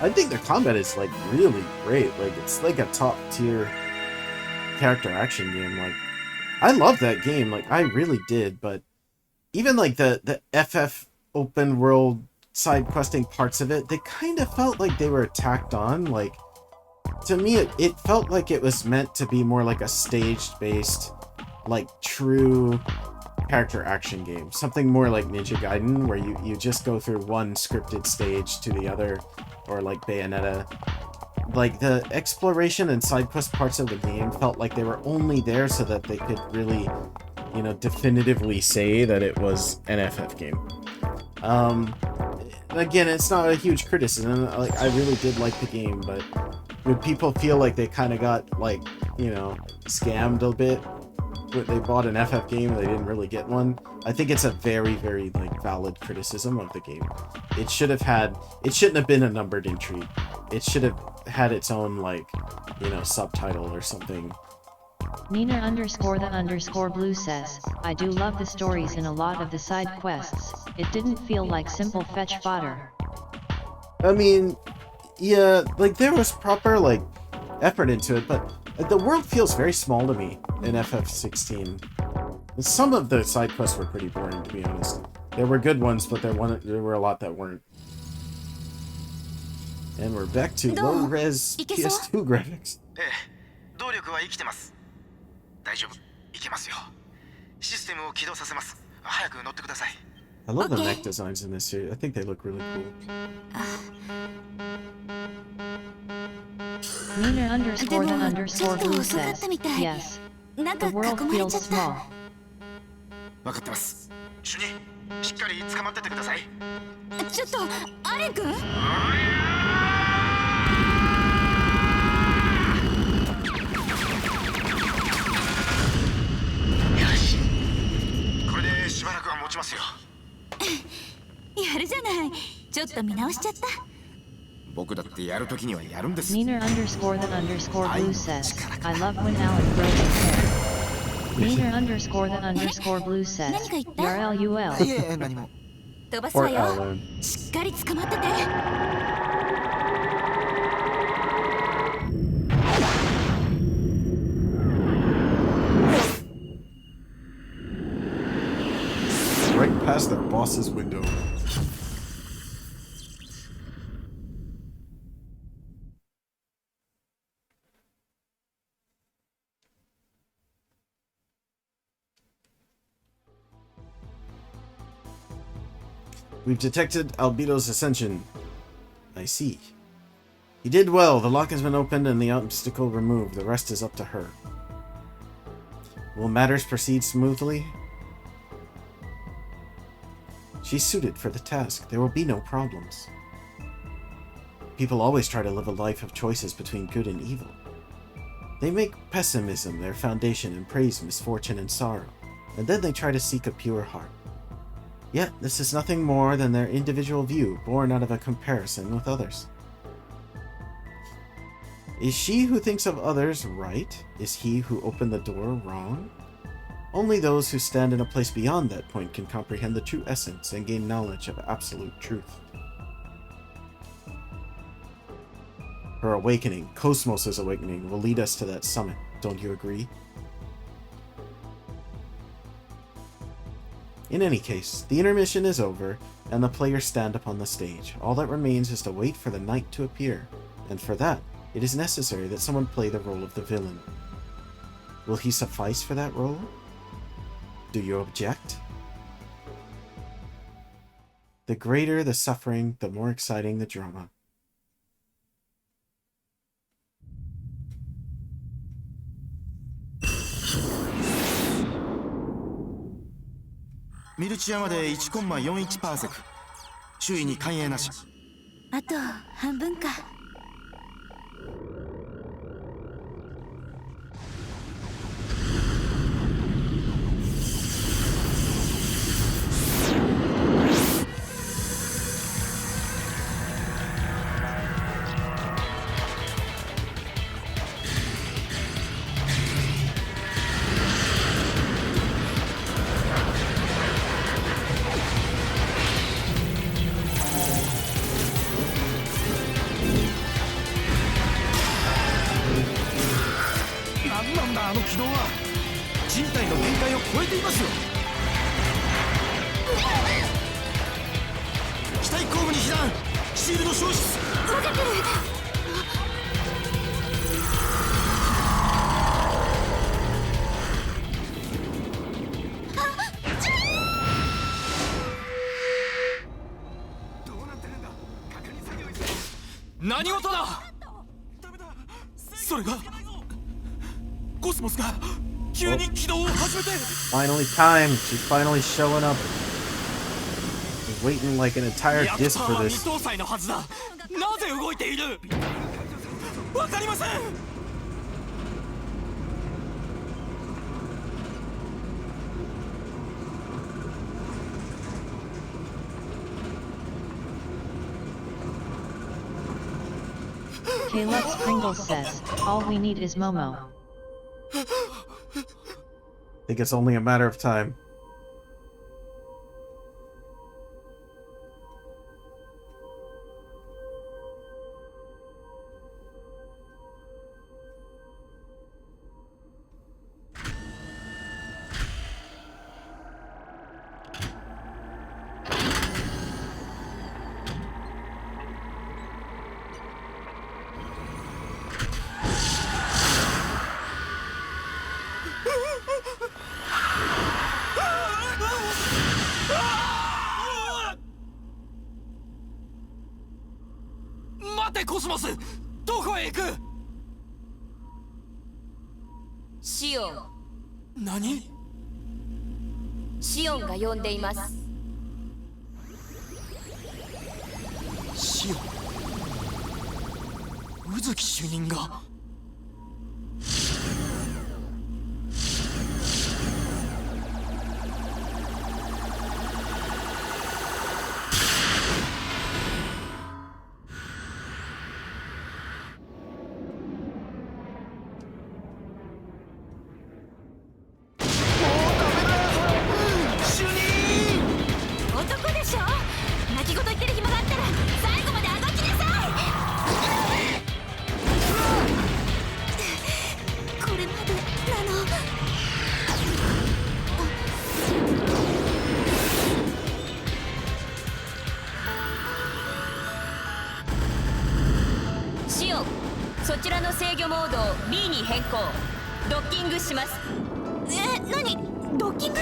A: I think the combat is like really great. Like it's like a top tier character action game. Like I love that game. Like I really did. But even like the FF open world side questing parts of it, they kind of felt like they were tacked on. Like to me, it felt like it was meant to be more like a stage based, like true character action game. Something more like Ninja Gaiden, where you just go through one scripted stage to the other, or like Bayonetta. Like the exploration and side quest parts of the game felt like they were only there so that they could really, you know, definitively say that it was an FF game. Again, it's not a huge criticism. Like I really did like the game, but would people feel like they kind of got like, you know, scammed a bit? They bought an FF game and they didn't really get one. I think it's a very, very like valid criticism of the game. It shouldn't have been a numbered entry. It should have had its own like, you know, subtitle or something.
H: Nina_the_blue says, I do love the stories in a lot of the side quests. It didn't feel like simple fetch fodder.
A: I mean, yeah, like there was proper like effort into it, but the world feels very small to me in FF16. Some of the side quests were pretty boring, to be honest. There were good ones, but there were a lot that weren't. And we're back to low-res PS2 graphics.
I: 動力は生きてます。大丈夫、いけますよ。システムを起動させます。早く乗ってください。
A: I love the mech designs in this series. I think they look really cool.
H: Nina_the_blue says, yes. The world feels small.
I: わかってます。主任、しっかり捕まっててください。
C: ちょっとアレン君。
I: これでしばらくは持ちますよ。
C: やるじゃない。ちょっと見直しちゃった。
I: 僕だってやるときにはやるんです。
H: Nina_the_blue says, I love when Alan grows his hair. Nina_the_blue says, YRLUL.
I: いえ、何も。
C: 飛ばすわよ。しっかり捕まってて。
A: Right past their boss's window. We've detected Albedo's ascension. I see. He did well. The lock has been opened and the obstacle removed. The rest is up to her. Will matters proceed smoothly? She's suited for the task. There will be no problems. People always try to live a life of choices between good and evil. They make pessimism their foundation and praise misfortune and sorrow, and then they try to seek a pure heart. Yet, this is nothing more than their individual view born out of a comparison with others. Is she who thinks of others right? Is he who opened the door wrong? Only those who stand in a place beyond that point can comprehend the true essence and gain knowledge of absolute truth. Her awakening, Cosmos' awakening, will lead us to that summit. Don't you agree? In any case, the intermission is over, and the players stand upon the stage. All that remains is to wait for the knight to appear, and for that, it is necessary that someone play the role of the villain. Will he suffice for that role? Do you object? The greater the suffering, the more exciting the drama.
I: Miruchiya まで1コンマ41パーセク。周囲に関影なし。
C: あと半分か。
I: 軌道は人体の限界を超えていますよ。機体後部に避難。シールド消失。
C: 分かってる。
I: 何事だ。それがコスモスが急に起動を始めて。
A: Finally time. She's finally showing up. Been waiting like an entire disc for
I: 未
A: this.
I: 搭載のはずだ。なぜ動いている。わかりません。
H: Caleb Pringle says, all we need is Momo.
A: I think it's only a matter of time.
I: コスモス、どこへ行く。
J: シオン。
I: 何？
J: シオンが呼んでいます。
I: シオン、宇月主任が。
J: そちらの制御モードを B に変更。ドッキングします。
C: 何？ドッキング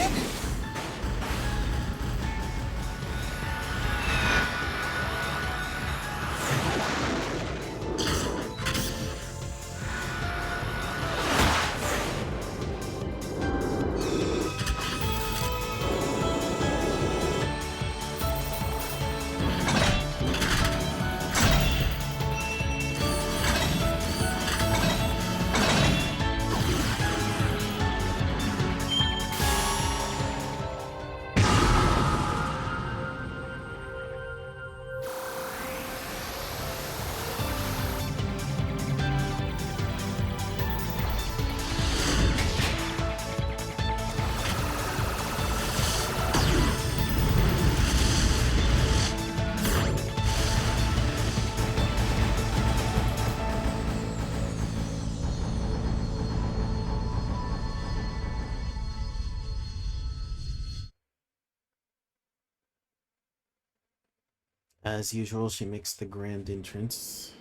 C: ？As
A: usual, she makes the grand entrance.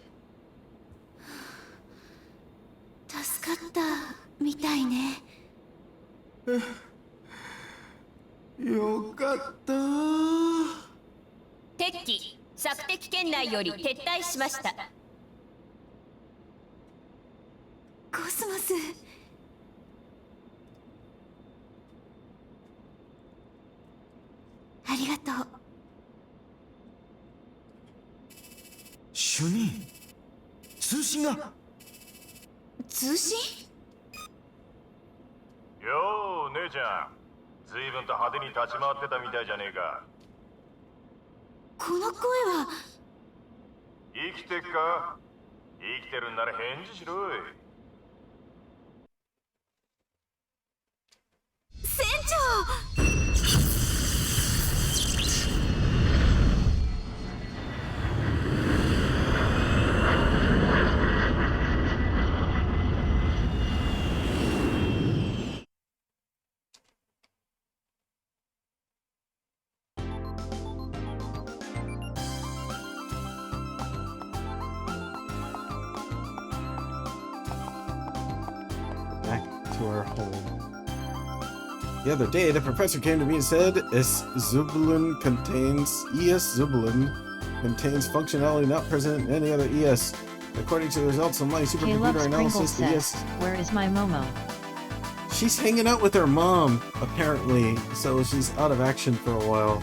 C: 助かったみたいね。
I: よかった。
J: 敵機、索敵圏内より撤退しました。
C: コスモス。ありがとう。
I: 主任、通信が。
C: 通信？
K: よー姉ちゃん、随分と派手に立ち回ってたみたいじゃねえか。
C: この声は。
K: 生きてっか？生きてるんなら返事しろい。
C: 船長！
A: to our home. The other day, the professor came to me and said, ES Zubulun contains functionality not present in any other ES. According to the results of my supercomputer analysis, the ES...
H: Where is my Momo?
A: She's hanging out with her mom, apparently, so she's out of action for a while.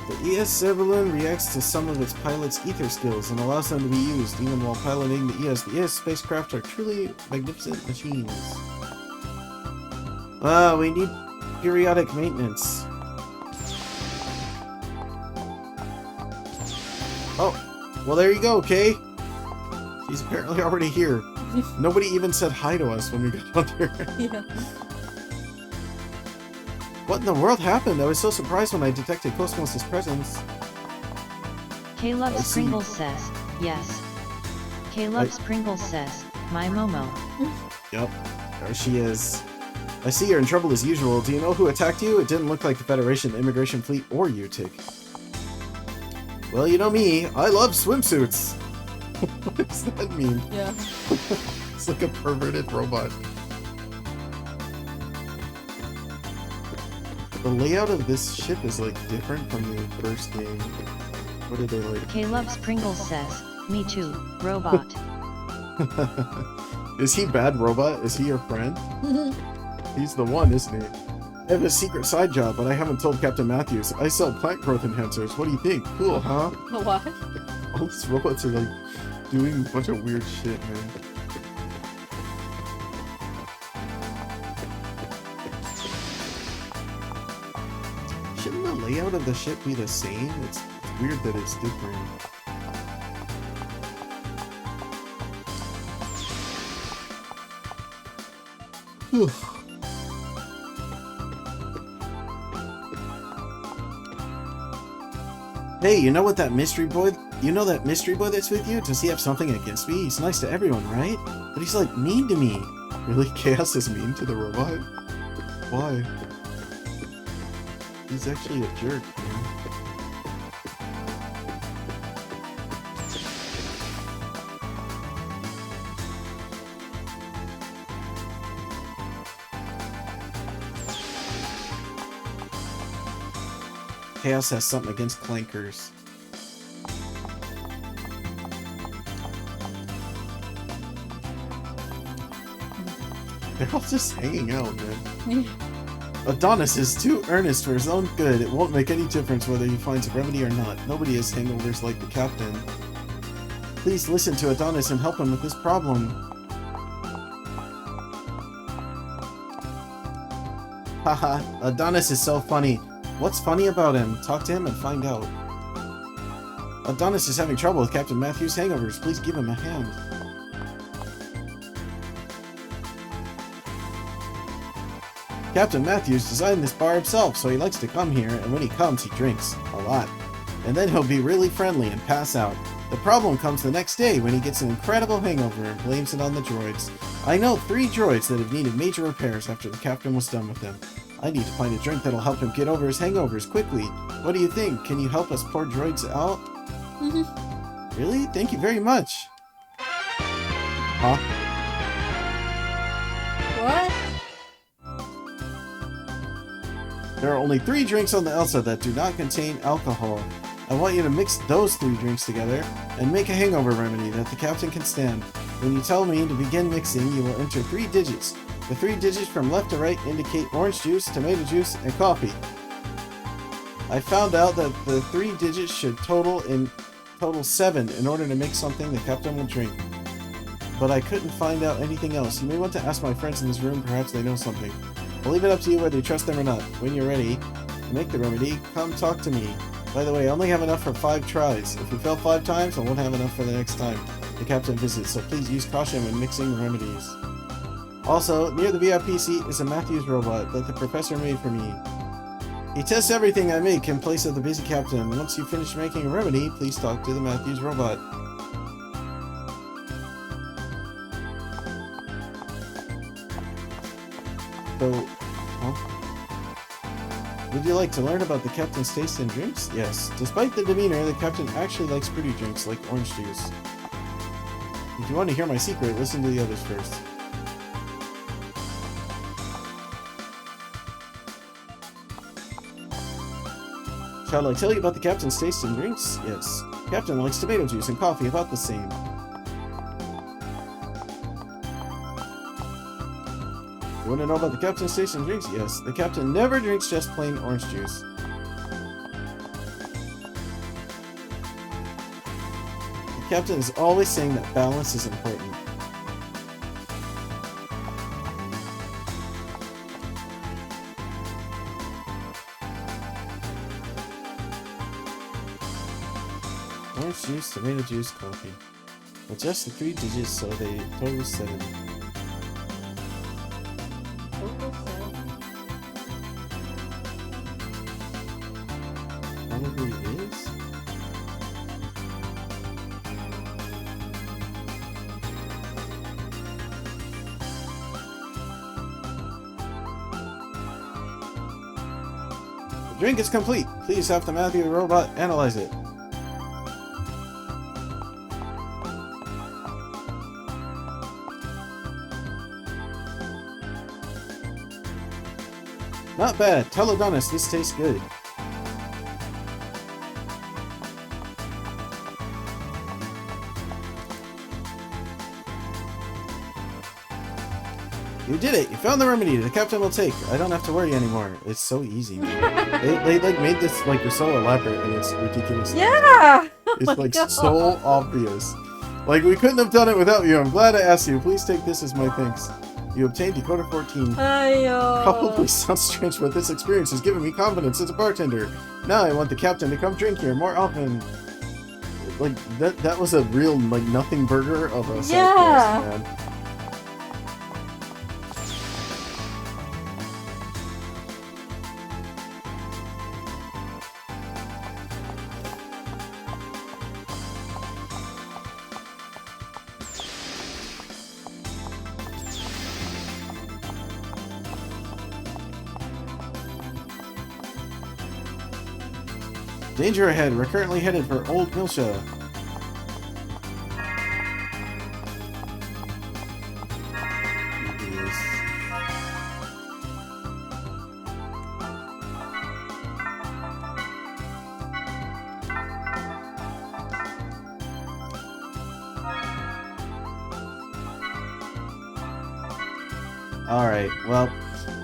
A: The ES Zebulun reacts to some of its pilots' ether skills and allows them to be used, even while piloting the ES. The ES spacecraft are truly magnificent machines. We need periodic maintenance. Oh, well there you go, Kay. He's apparently already here. Nobody even said hi to us when we got on here.
B: Yeah.
A: What in the world happened? I was so surprised when I detected Cosmos' presence.
H: Caleb Pringles says, yes. Caleb Pringles says, my Momo.
A: Yep, there she is. I see you're in trouble as usual. Do you know who attacked you? It didn't look like the Federation, the Immigration Fleet, or UTIC. Well, you know me. I love swimsuits. What does that mean?
B: Yeah.
A: It's like a perverted robot. The layout of this ship is like different from the first game. What did they like?
H: Caleb Pringles says, me too, robot.
A: Is he bad robot? Is he your friend? He's the one, isn't he? I have a secret side job, but I haven't told Captain Matthews. I sell plant growth enhancers. What do you think? Cool, huh?
B: What?
A: All these robots are like doing a bunch of weird shit, man. Shouldn't the layout of the ship be the same? It's weird that it's different. Hey, you know what that mystery boy... You know that mystery boy that's with you? Does he have something against me? He's nice to everyone, right? But he's like mean to me. Really? Chaos is mean to the robot? Why? He's actually a jerk, man. Chaos has something against clankers. They're all just hanging out, man. Adonis is too earnest for his own good. It won't make any difference whether he finds a remedy or not. Nobody has hangovers like the captain. Please listen to Adonis and help him with this problem. Haha, Adonis is so funny. What's funny about him? Talk to him and find out. Adonis is having trouble with Captain Matthews' hangovers. Please give him a hand. Captain Matthews designed this bar himself, so he likes to come here, and when he comes, he drinks. A lot. And then he'll be really friendly and pass out. The problem comes the next day when he gets an incredible hangover and blames it on the droids. I know 3 droids that have needed major repairs after the captain was done with them. I need to find a drink that'll help him get over his hangovers quickly. What do you think? Can you help us poor droids out? Really? Thank you very much. Huh?
B: What?
A: There are only 3 drinks on the Elsa that do not contain alcohol. I want you to mix those 3 drinks together and make a hangover remedy that the captain can stand. When you tell me to begin mixing, you will enter 3 digits. The 3 digits from left to right indicate orange juice, tomato juice, and coffee. I found out that the 3 digits should total 7 in order to make something the captain will drink. But I couldn't find out anything else. You may want to ask my friends in this room, perhaps they know something. I'll leave it up to you whether you trust them or not. When you're ready to make the remedy, come talk to me. By the way, I only have enough for 5 tries. If we fail 5 times, I won't have enough for the next time the captain visits, so please use caution when mixing remedies. Also, near the VIP seat is a Matthews robot that the professor made for me. He tests everything I make in place of the busy captain. Once you finish making a remedy, please talk to the Matthews robot. So, huh? Would you like to learn about the captain's taste in drinks? Yes. Despite the demeanor, the captain actually likes pretty drinks like orange juice. If you want to hear my secret, listen to the others first. Shall I tell you about the captain's taste in drinks? Yes. Captain likes tomato juice and coffee about the same. You want to know about the captain's taste in drinks? Yes. The captain never drinks just plain orange juice. The captain is always saying that balance is important. Orange juice, tomato juice, coffee. Adjust the 3 digits so they total 7. Probably is. The drink is complete. Please have the Matthew robot analyze it. Not bad. Tell Adonis this tastes good. You did it! You found the remedy the captain will take. I don't have to worry anymore. It's so easy, man. they like made this like so elaborate and it's ridiculous.
B: Yeah!
A: It's like so obvious. Like we couldn't have done it without you. I'm glad I asked you. Please take this as my thanks. You obtained decoder 14. Probably sounds strange, but this experience has given me confidence as a bartender. Now I want the captain to come drink here more often. Like that was a real like nothing burger of a side quest, man. Danger ahead. We're currently headed for Old Milsha. Alright, well,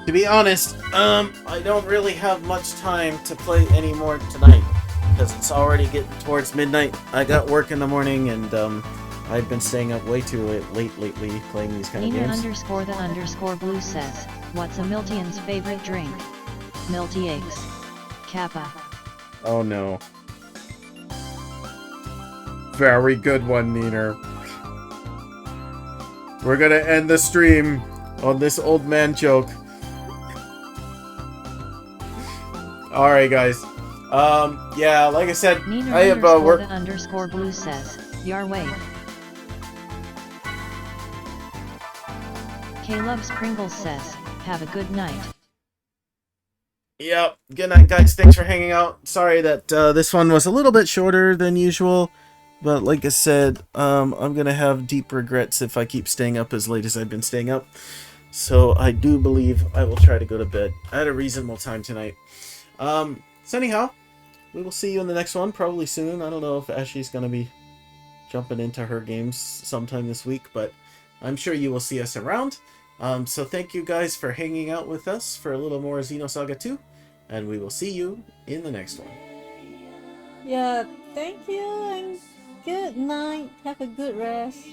A: to be honest, I don't really have much time to play anymore tonight. Because it's already getting towards midnight. I got work in the morning, and I've been staying up way too late lately playing these kind of games.
H: Nina_the_blue says, what's a Miltian's favorite drink? Milty eggs. Kappa.
A: Oh no. Very good one, Neener. We're gonna end the stream on this old man joke. Alright, guys. Yeah, like I said,
H: Nina
A: I have work.
H: _the_blue says, Yar wave. Caleb's Pringles says, have a good night.
A: Yep, good night, guys. Thanks for hanging out. Sorry that this one was a little bit shorter than usual, but like I said, I'm gonna have deep regrets if I keep staying up as late as I've been staying up. So I do believe I will try to go to bed at a reasonable time tonight. So anyhow, we will see you in the next one, probably soon. I don't know if Ashley's going to be jumping into her games sometime this week, but I'm sure you will see us around. So thank you guys for hanging out with us for a little more Xenosaga 2, and we will see you in the next one.
B: Yeah, thank you and good night. Have a good rest.